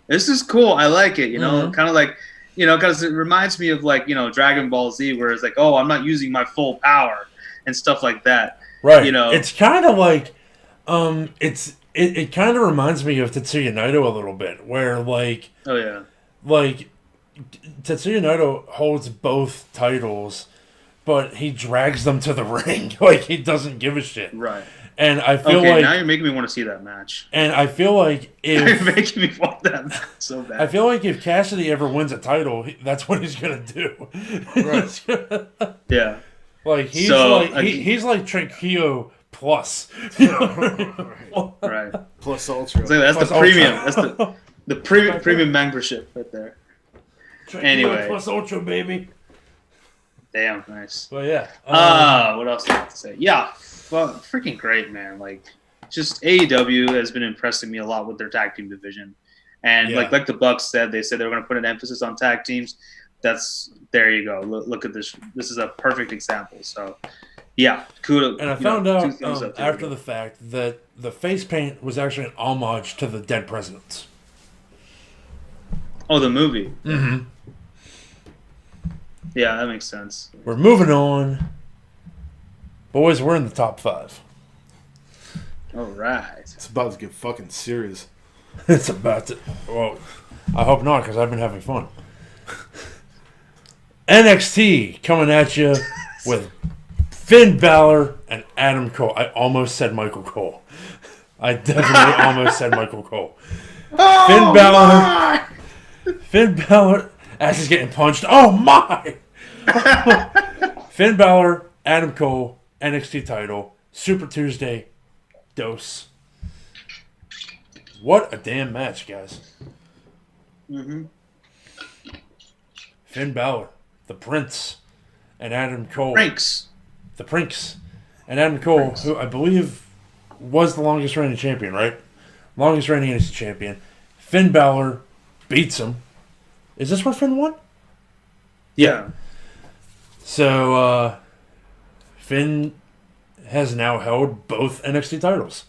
this is cool. I like it." Kind of like, because it reminds me of like, Dragon Ball Z, where it's like, "Oh, I'm not using my full power" and stuff like that. Right. It's kind of like, it kind of reminds me of Tetsuya Naito a little bit, where like, oh yeah, like Tetsuya Naito holds both titles. But he drags them to the ring. Like, he doesn't give a shit. Right. And I feel like... now you're making me want to see that match. And I feel like if... You're making me want that match so bad. I feel like if Cassidy ever wins a title, that's what he's going to do. Right. Yeah. Like, he's like Tranquillo Plus. Right. Plus Ultra. That's the premium. That's the premium membership right there. Anyway. Plus Ultra, baby. Damn, nice. Well, yeah. What else do I have to say? Yeah, well, freaking great, man. Like, just AEW has been impressing me a lot with their tag team division. And Yeah. like the Bucks said, they said they were going to put an emphasis on tag teams. There you go. Look at this. This is a perfect example. So, yeah, kudos. And I found out after the fact that the face paint was actually an homage to the Dead Presidents. Oh, the movie. Mm-hmm. Yeah, that makes sense. We're moving on. Boys, we're in the top 5. All right. It's about to get fucking serious. It's about to... Well, I hope not, because I've been having fun. NXT coming at you with Finn Balor and Adam Cole. I almost said Michael Cole. I definitely almost said Michael Cole. Oh, Finn Balor, ass is getting punched. Oh my! Finn Balor, Adam Cole, NXT title, Super Tuesday, dose. What a damn match, guys. Mm-hmm. Finn Balor, the Prince, and Adam Cole. The Prince. And Adam Cole, who I believe was the longest reigning champion, right? Longest reigning NXT champion. Finn Balor beats him. Is this where Finn won? Yeah. So, Finn has now held both NXT titles,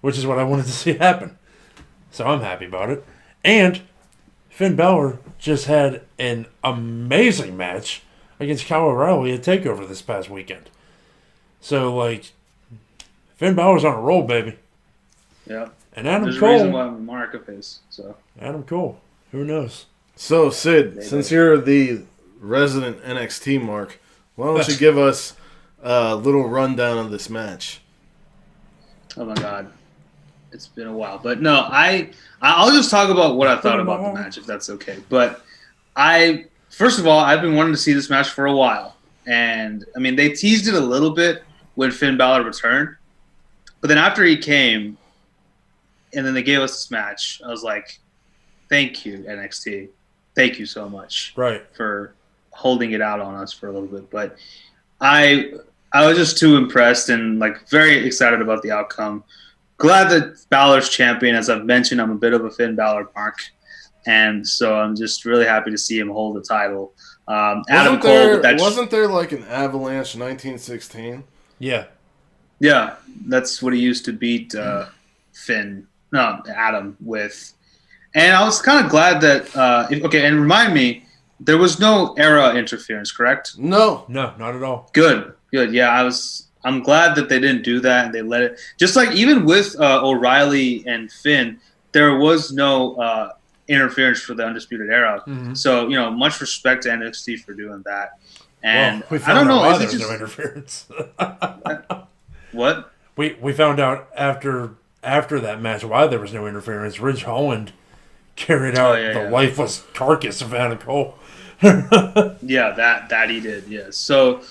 which is what I wanted to see happen. So I'm happy about it. And Finn Balor just had an amazing match against Kyle O'Reilly at TakeOver this past weekend. So, like, Finn Balor's on a roll, baby. Yeah. And Adam There's Cole. a reason why I'm a mark of his. So. Adam Cole. Who knows? So, Sid, since you're the resident NXT mark, why don't you give us a little rundown of this match? Oh my God, it's been a while, but no, I'll just talk about what I thought about the match, if that's okay. But first of all, I've been wanting to see this match for a while, and I mean, they teased it a little bit when Finn Balor returned, but then after he came, and then they gave us this match, I was like, thank you, NXT, thank you so much, right, for holding it out on us for a little bit. But I was just too impressed and like very excited about the outcome. Glad that Balor's champion. As I've mentioned, I'm a bit of a Finn Balor mark, and so I'm just really happy to see him hold the title. Adam Cole. Wasn't there like an Avalanche 1916? Yeah. Yeah, that's what he used to beat Adam with. And I was kind of glad that. And remind me, there was no era interference, correct? No, not at all. Good. Yeah, I'm glad that they didn't do that and they let it. Just like even with O'Reilly and Finn, there was no interference for the Undisputed Era. Mm-hmm. So much respect to NXT for doing that. And well, I don't know, why is there it was no just interference. what? We found out after that match why there was no interference. Ridge Holland carried out the lifeless carcass of Adam Cole. Yeah, that he did. Yeah. So,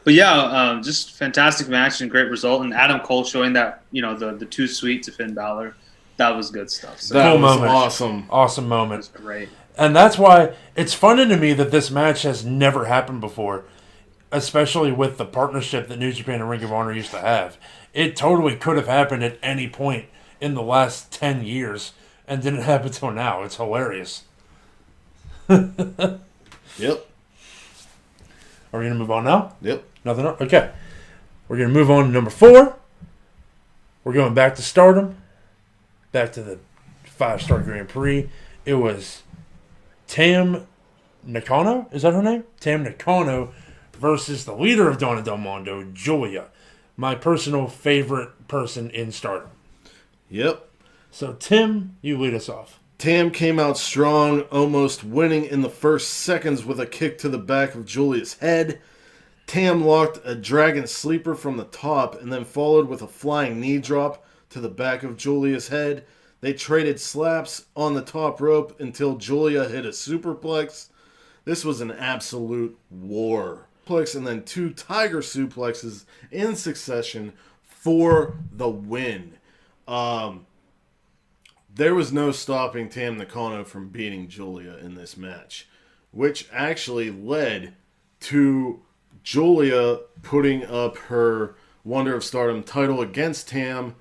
but yeah, just fantastic match and great result. And Adam Cole showing that the too sweet to Finn Balor, that was good stuff. So that cool was moment. Awesome it moment. was great. And that's why it's funny to me that this match has never happened before, especially with the partnership that New Japan and Ring of Honor used to have. It totally could have happened at any point in the last 10 years and didn't happen until now. It's hilarious. Yep. Are we going to move on now? Yep. Nothing else? Okay. We're going to move on to number 4. We're going back to Stardom. Back to the 5-star Grand Prix. It was Tam Nakano. Is that her name? Tam Nakano versus the leader of Donna Del Mondo, Julia. My personal favorite person in Stardom. Yep. So, Tim, you lead us off. Tam came out strong, almost winning in the first seconds with a kick to the back of Julia's head. Tam locked a dragon sleeper from the top and then followed with a flying knee drop to the back of Julia's head. They traded slaps on the top rope until Julia hit a superplex. This was an absolute war. And then 2 tiger suplexes in succession for the win. There was no stopping Tam Nakano from beating Julia in this match, which actually led to Julia putting up her Wonder of Stardom title against Tam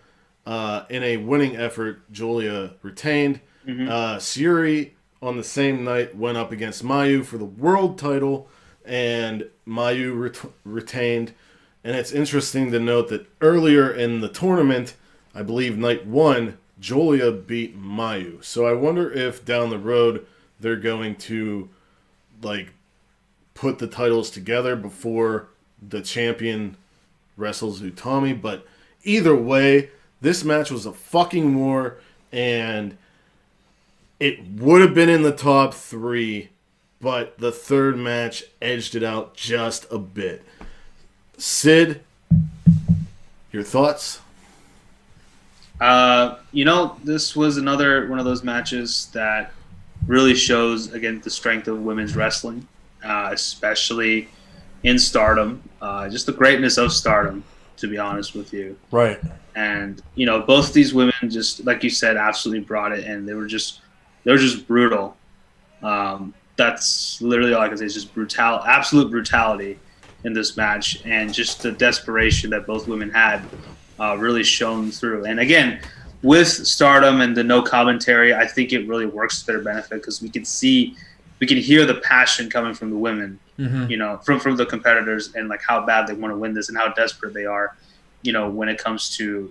in a winning effort. Julia retained. Syuri on the same night went up against Mayu for the world title, and Mayu retained. And it's interesting to note that earlier in the tournament, I believe night 1, Julia beat Mayu. So I wonder if down the road they're going to put the titles together before the champion wrestles Utami. But either way, this match was a fucking war, and it would have been in the top 3, but the third match edged it out just a bit. Sid, your thoughts? This was another one of those matches that really shows, again, the strength of women's wrestling, especially in Stardom. Just the greatness of Stardom, to be honest with you. Right. And, both these women, just like you said, absolutely brought it, and they were just brutal. That's literally all I can say is just absolute brutality in this match, and just the desperation that both women had really shone through. And again, with Stardom and the no commentary, I think it really works to their benefit, because we can hear the passion coming from the women, from the competitors, and how bad they want to win this and how desperate they are, when it comes to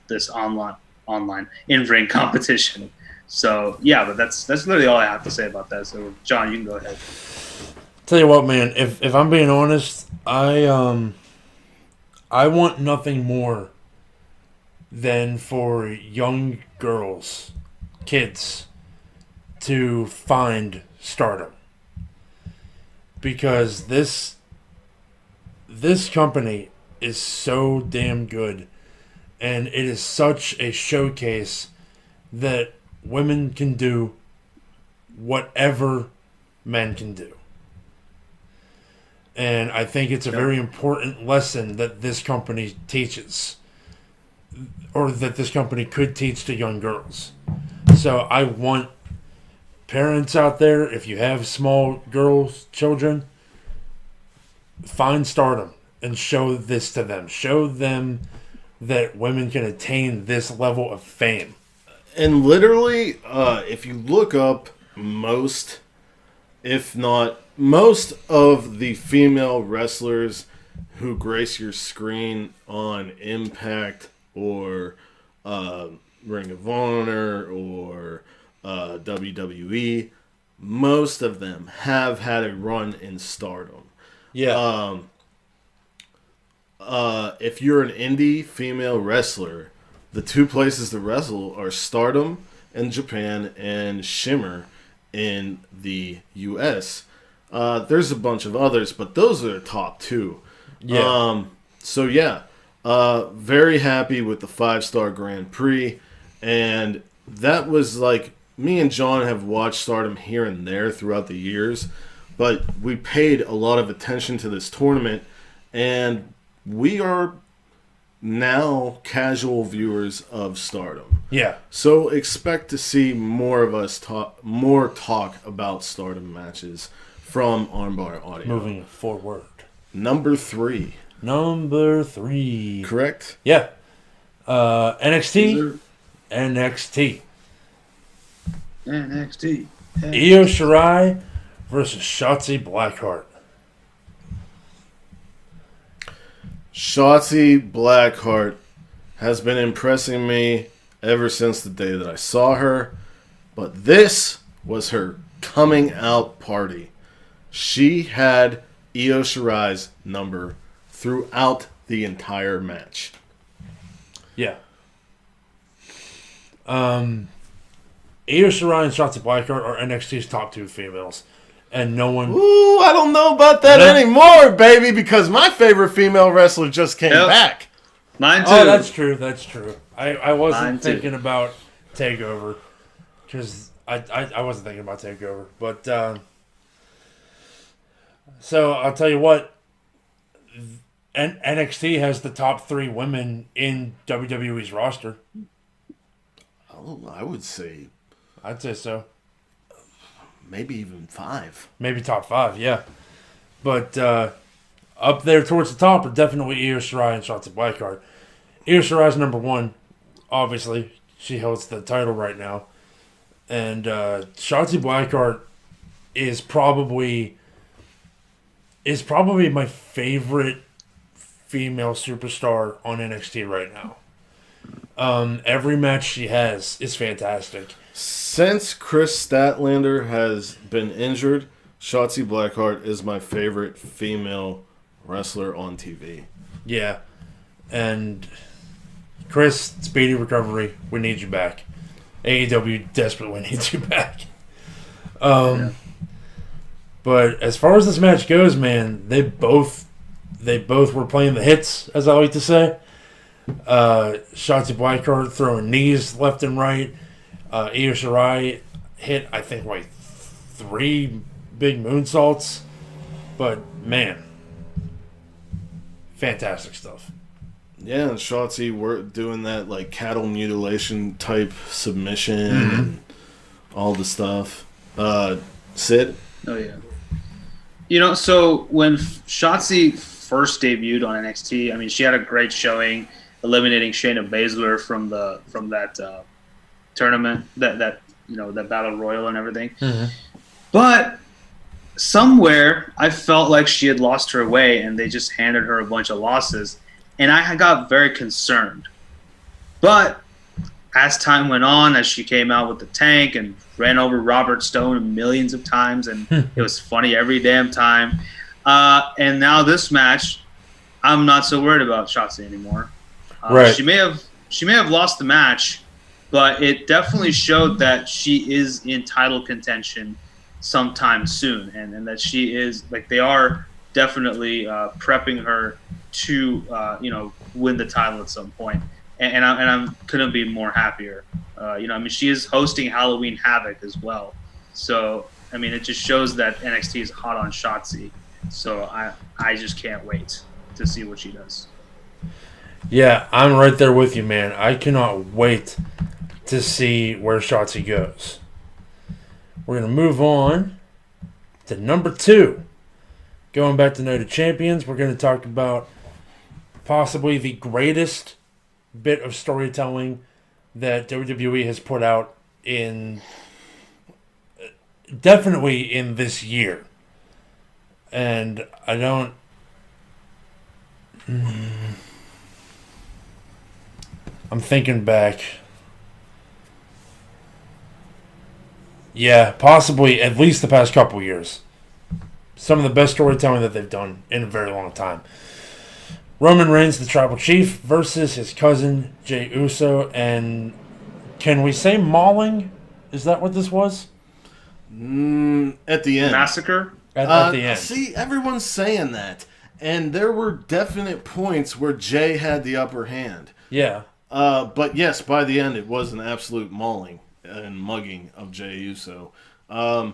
this online in-ring competition. So yeah, but that's literally all I have to say about that. So John, you can go ahead. Tell you what, man. If I'm being honest, I want nothing more than for young girls, kids, to find Stardom, because this company is so damn good, and it is such a showcase that women can do whatever men can do. And I think it's a very important lesson that this company teaches, or that this company could teach to young girls. So I want parents out there, if you have small girls, children, find Stardom and show this to them. Show them that women can attain this level of fame. And literally, if you look up most, if not most of the female wrestlers who grace your screen on Impact or Ring of Honor or WWE, most of them have had a run in Stardom. Yeah. If you're an indie female wrestler, the two places to wrestle are Stardom in Japan and Shimmer in the US. There's a bunch of others, but those are the top 2. Yeah. Very happy with the 5-star Grand Prix. And that was me and John have watched Stardom here and there throughout the years, but we paid a lot of attention to this tournament, and we are now casual viewers of Stardom. Yeah. So expect to see more of us talk about Stardom matches from Armbar Audio. Moving forward. Number 3. Correct? Yeah. NXT. NXT. Io Shirai versus Shatzi Blackheart. Shatzi Blackheart has been impressing me ever since the day that I saw her, but this was her coming out party. She had Io Shirai's number throughout the entire match. Yeah. Io Shirai and Shatzi Blackheart are NXT's top 2 females. And no one... Ooh, I don't know about that anymore, baby, because my favorite female wrestler just came back. Mine too. Oh, that's true. I wasn't thinking about TakeOver. Because I wasn't thinking about TakeOver. But, so, I'll tell you what. NXT has the top 3 women in WWE's roster. Oh, I would say... I'd say so. Maybe even 5. Maybe top 5, yeah. But up there towards the top are definitely Io Shirai and Shatzi Blackheart. Io Shirai's number 1. Obviously, she holds the title right now. And Shotzi Blackheart is probably my favorite female superstar on NXT right now. Every match she has is fantastic. Since Chris Statlander has been injured, Shotzi Blackheart is my favorite female wrestler on TV. Yeah. And Chris, speedy recovery. We need you back. AEW desperately needs you back. But as far as this match goes, man, they both were playing the hits, as I like to say. Shotzi Blackheart throwing knees left and right. Io Shirai hit, I think, like 3 big moonsaults. But, man, fantastic stuff. Yeah, and Shotzi were doing that like cattle mutilation type submission and all the stuff. Sid? Oh, yeah. So when Shotzi first debuted on NXT, I mean, she had a great showing, eliminating Shayna Baszler from that tournament, that battle royal and everything. Mm-hmm. But somewhere I felt like she had lost her way, and they just handed her a bunch of losses, and I got very concerned. But as time went on, as she came out with the tank and ran over Robert Stone millions of times, and it was funny every damn time. And now this match, I'm not so worried about Shotzi anymore. Right. She may have lost the match, but it definitely showed that she is in title contention sometime soon, and that she is, like, they are definitely prepping her to win the title at some point. And I couldn't be more happier. I mean, she is hosting Halloween Havoc as well. So, I mean, it just shows that NXT is hot on Shotzi. So I just can't wait to see what she does. Yeah, I'm right there with you, man. I cannot wait to see where Shotzi goes. We're going to move on to number 2. Going back to Night of Champions, we're going to talk about possibly the greatest bit of storytelling that WWE has put out definitely in this year. And I don't... I'm thinking back. Yeah, possibly at least the past couple years. Some of the best storytelling that they've done in a very long time. Roman Reigns, the Tribal Chief, versus his cousin, Jay Uso. And can we say mauling? Is that what this was? At the end. Massacre? At the end. See, everyone's saying that. And there were definite points where Jay had the upper hand. Yeah. But yes, by the end, it was an absolute mauling and mugging of Jay Uso. I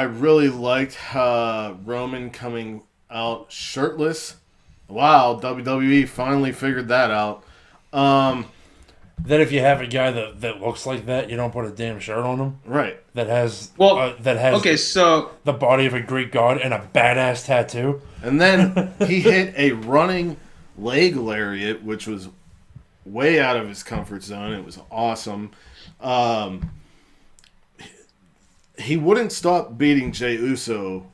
really liked Roman coming out shirtless. Wow, WWE finally figured that out. That if you have a guy that looks like that, you don't put a damn shirt on him. Right. That has so the body of a Greek god and a badass tattoo. And then he hit a running leg lariat, which was way out of his comfort zone. It was awesome. He wouldn't stop beating Jay Uso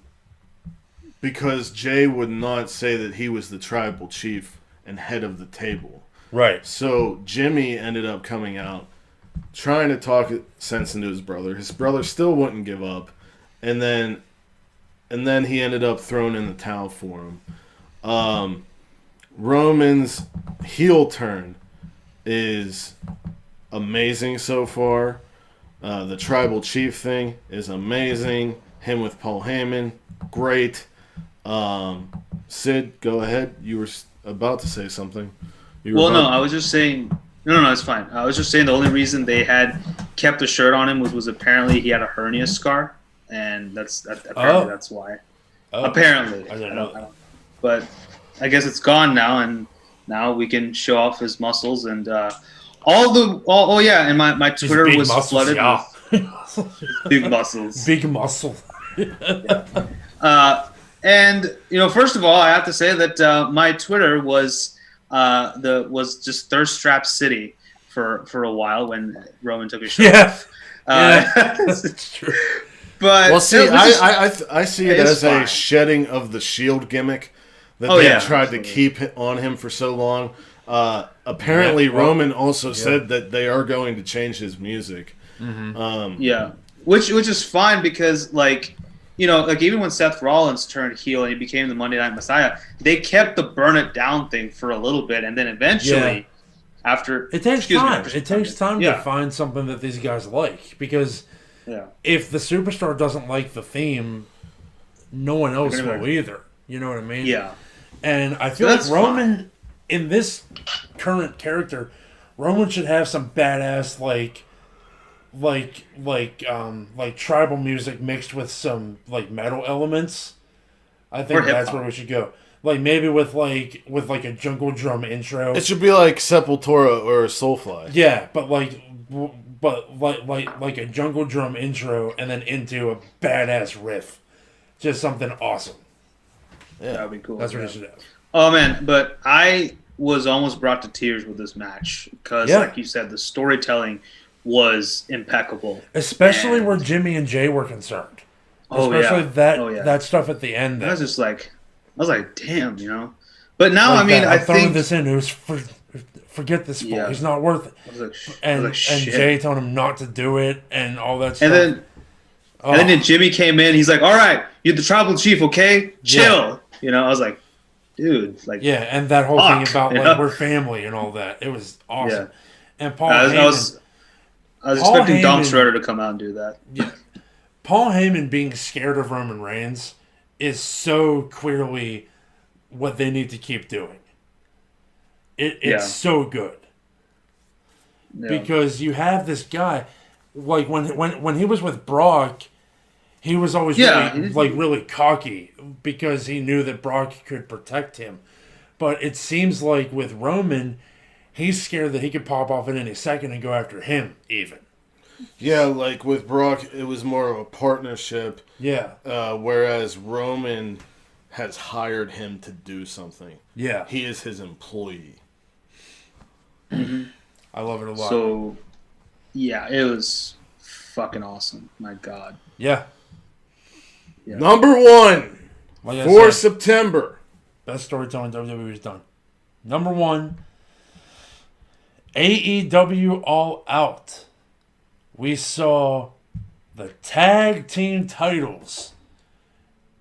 because Jay would not say that he was the tribal chief and head of the table. Right. So Jimmy ended up coming out, trying to talk sense into his brother. His brother still wouldn't give up. And then he ended up throwing in the towel for him. Roman's heel turn is amazing so far. The tribal chief thing is amazing. Him with Paul Heyman, great. Sid, go ahead. You were about to say something. I was just saying. No, it's fine. I was just saying the only reason they had kept the shirt on him was apparently he had a hernia scar, and that's why. Oh. Apparently, I don't know. But I guess it's gone now, and now we can show off his muscles and and my Twitter was muscles, flooded with big muscles. Big muscle. And first of all, I have to say that my Twitter was just Thirst Trap City for a while when Roman took his shirt off. It's true. But Well, see, which is- I see it it's as fine. a shedding of the Shield gimmick that Oh, they yeah, tried to absolutely. keep on him for so long. Apparently, Yeah, well, Roman also said that they are going to change his music. Yeah, which is fine because like even when Seth Rollins turned heel and he became the Monday Night Messiah, they kept the burn it down thing for a little bit, and then eventually, after It takes excuse me, time. after It takes time yeah. to find something that these guys like, because Yeah, if the superstar doesn't like the theme, no one else They're gonna will either. You know what I mean? yeah, And I feel That's like Roman, in this current character, Roman should have some badass like tribal music mixed with some like metal elements. I think Or that's hip-hop. where we should go. Like maybe with a jungle drum intro. It should be like Sepultura or Soulfly. Yeah, but like a jungle drum intro and then into a badass riff. Just something awesome. that would be cool. That's what yeah. you should have. Oh man, but I was almost brought to tears with this match because, Yeah. like you said, the storytelling was impeccable. Especially And- where Jimmy and Jay were concerned. Oh Especially yeah, that oh, yeah. that stuff at the end. I was just like, damn, But now, Like I mean, that, I I'm throwing think this in. It was forget this fool. Yeah. He's not worth it. I was like, And I was like, and shit. Jay told him not to do it and all that stuff. and then Jimmy came in. He's like, all right, you're the tribal chief, okay? Chill. I was like, dude, like, yeah, and that whole Fuck, thing about you like know? we're family and all that. It was awesome. Yeah. And Paul I Heyman, was Paul expecting Dom Heyman- Schroeder to come out and do that. yeah, Paul Heyman being scared of Roman Reigns is so clearly what they need to keep doing. It's Yeah. so good. Yeah. Because you have this guy, like when he was with Brock, he was always Yeah. really cocky because he knew that Brock could protect him. But it seems like with Roman, he's scared that he could pop off at any second and go after him even. Yeah, like with Brock, it was more of a partnership, Yeah. whereas Roman has hired him to do something. Yeah. He is his employee. I love it a lot. So, yeah, it was fucking awesome. My God. yeah. Yeah. Number one Like I for said, September. best storytelling WWE's done. Number one, AEW All Out. We saw the tag team titles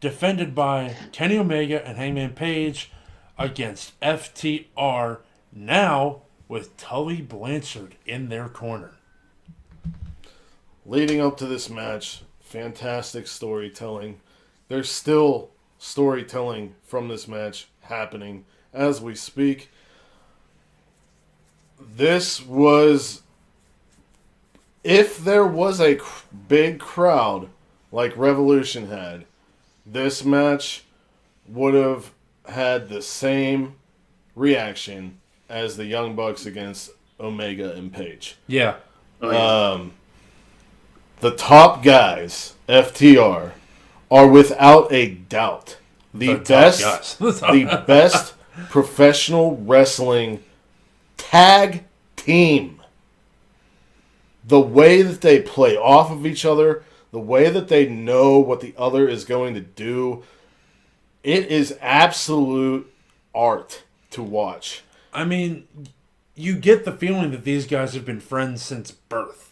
defended by Kenny Omega and Hangman Page against FTR, now with Tully Blanchard in their corner. Leading up to this match, fantastic storytelling. There's still storytelling from this match happening as we speak. This was, if there was a big crowd like Revolution had, this match would have had the same reaction as the Young Bucks against Omega and Page. Yeah. Oh, yeah. The top guys, FTR, are without a doubt the top best, guys. the best professional wrestling tag team. The way that they play off of each other, the way that they know what the other is going to do, it is absolute art to watch. I mean, you get the feeling that these guys have been friends since birth.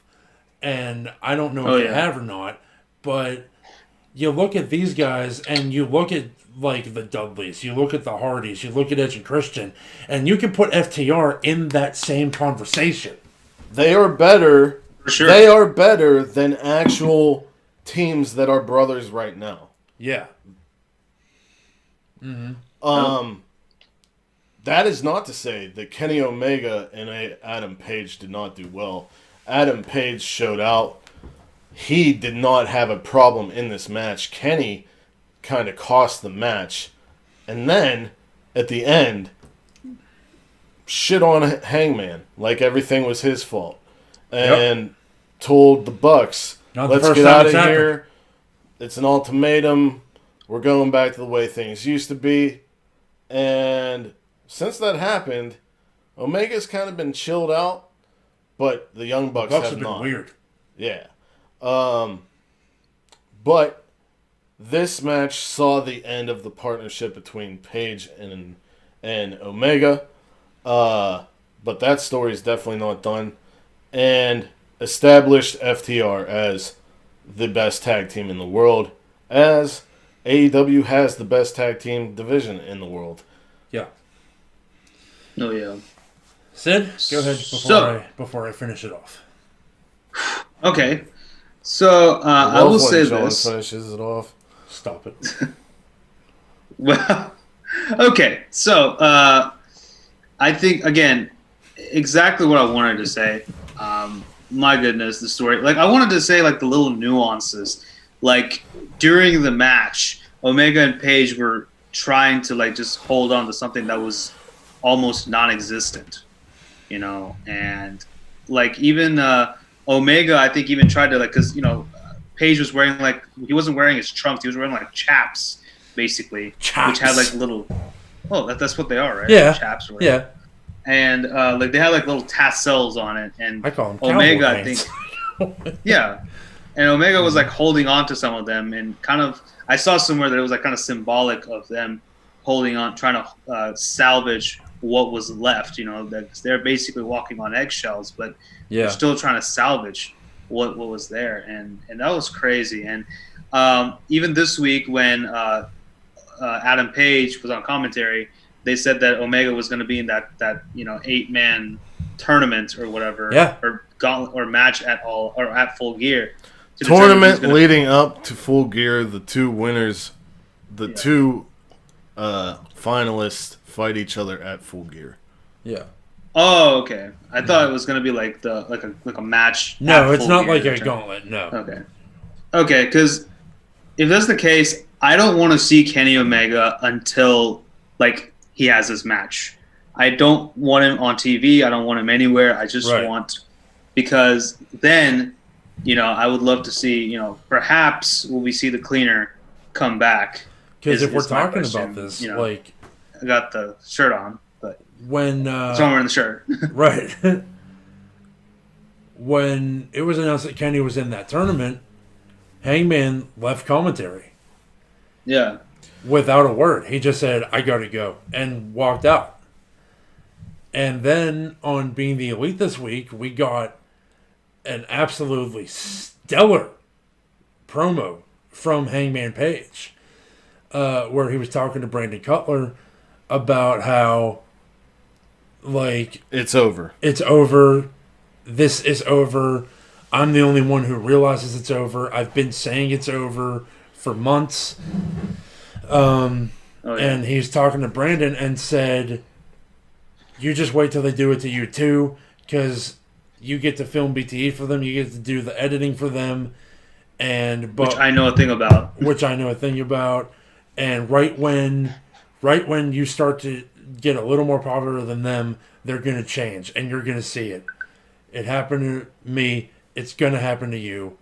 And I don't know if they have or not, but you look at these guys and you look at like the Dudleys, you look at the Hardys, you look at Edge and Christian, and you can put FTR in that same conversation. They are better. For sure. They are better than actual teams that are brothers right now. Yeah. That is not to say that Kenny Omega and Adam Page did not do well. Adam Page showed out. He did not have a problem in this match. Kenny kind of cost the match. And then, at the end, shit on Hangman like everything was his fault. And told the Bucks, Not the let's first get time out of it's happened." here. It's an ultimatum. We're going back to the way things used to be. And since that happened, Omega's kind of been chilled out, but the Young Bucks, Bucks have have been not. weird. Yeah. But this match saw the end of the partnership between Paige and Omega. But that story is definitely not done. And established FTR as the best tag team in the world, as AEW has the best tag team division in the world. Yeah. Oh yeah. Sid, go ahead before I finish it off. Okay. So I will say John this. Finishes it off. Stop it. Well, okay. So I think again, exactly what I wanted to say. My goodness, the story. Like I wanted to say, like the little nuances. Like during the match, Omega and Paige were trying to like just hold on to something that was almost non-existent, you know, and like even Omega, I think even tried to like, cause you know, Paige was wearing like he wasn't wearing his trunks, he was wearing like chaps, basically, which had like little. Oh, that's what they are, right? Yeah. Chaps. Or Yeah. And like they had like little tassels on it, and I call them Omega, I pants. think. Yeah, and Omega was like holding on to some of them, and kind of I saw somewhere that it was like kind of symbolic of them holding on, trying to salvage what was left. You know, that they're basically walking on eggshells, but they're still trying to salvage what was there, and that was crazy. And even this week when Adam Page was on commentary, they said that Omega was going to be in that 8-man tournament or whatever, or gauntlet or match at Full Gear. Tournament leading up to Full Gear, the two winners, the two finalists fight each other at Full Gear. Yeah. Oh, okay. I thought it was going to be like a match. No, it's not like a gauntlet. No. Okay. Okay, because if that's the case, I don't want to see Kenny Omega until like he has his match. I don't want him on TV. I don't want him anywhere. I just want, because then, you know, I would love to see, you know, perhaps will we see the cleaner come back? Because if we're talking about this, you know, like, I got the shirt on, but when that's why I'm wearing the shirt. Right. When it was announced that Kenny was in that tournament, Hangman left commentary. Yeah. Without a word. He just said, I gotta go, and walked out. And then on Being the Elite this week, we got an absolutely stellar promo from Hangman Page, where he was talking to Brandon Cutler about how, like, it's over. It's over. This is over. I'm the only one who realizes it's over. I've been saying it's over for months. And he's talking to Brandon and said, you just wait till they do it to you too, because you get to film BTE for them, you get to do the editing for them, which I know a thing about. And right when you start to get a little more popular than them, they're going to change, and you're going to see it. It happened to me. It's going to happen to you.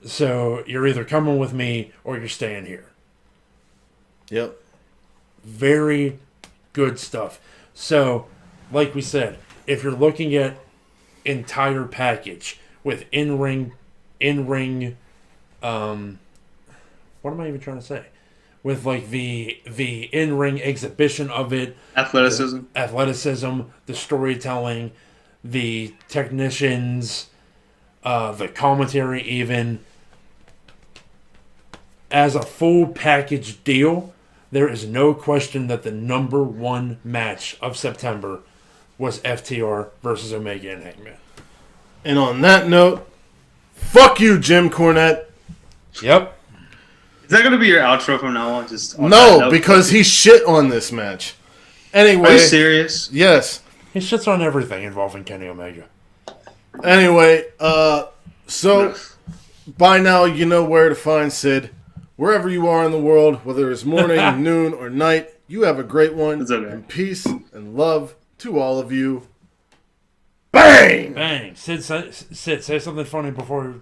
So you're either coming with me or you're staying here. Yep. Very good stuff. So, like we said, if you're looking at entire package with in-ring, what am I even trying to say? With like the in-ring exhibition of it, athleticism, the storytelling, the technicians, the commentary, even as a full package deal, there is no question that the number one match of September was FTR versus Omega and Hangman. And on that note, fuck you, Jim Cornette. Yep. Is that going to be your outro from now on? No, because he shit on this match. Anyway. Are you serious? Yes. He shits on everything involving Kenny Omega. Anyway, so by now you know where to find Sid. Wherever you are in the world, whether it's morning, noon, or night, you have a great one. It's okay. And peace and love to all of you. Bang! Bang. Sid, say something funny before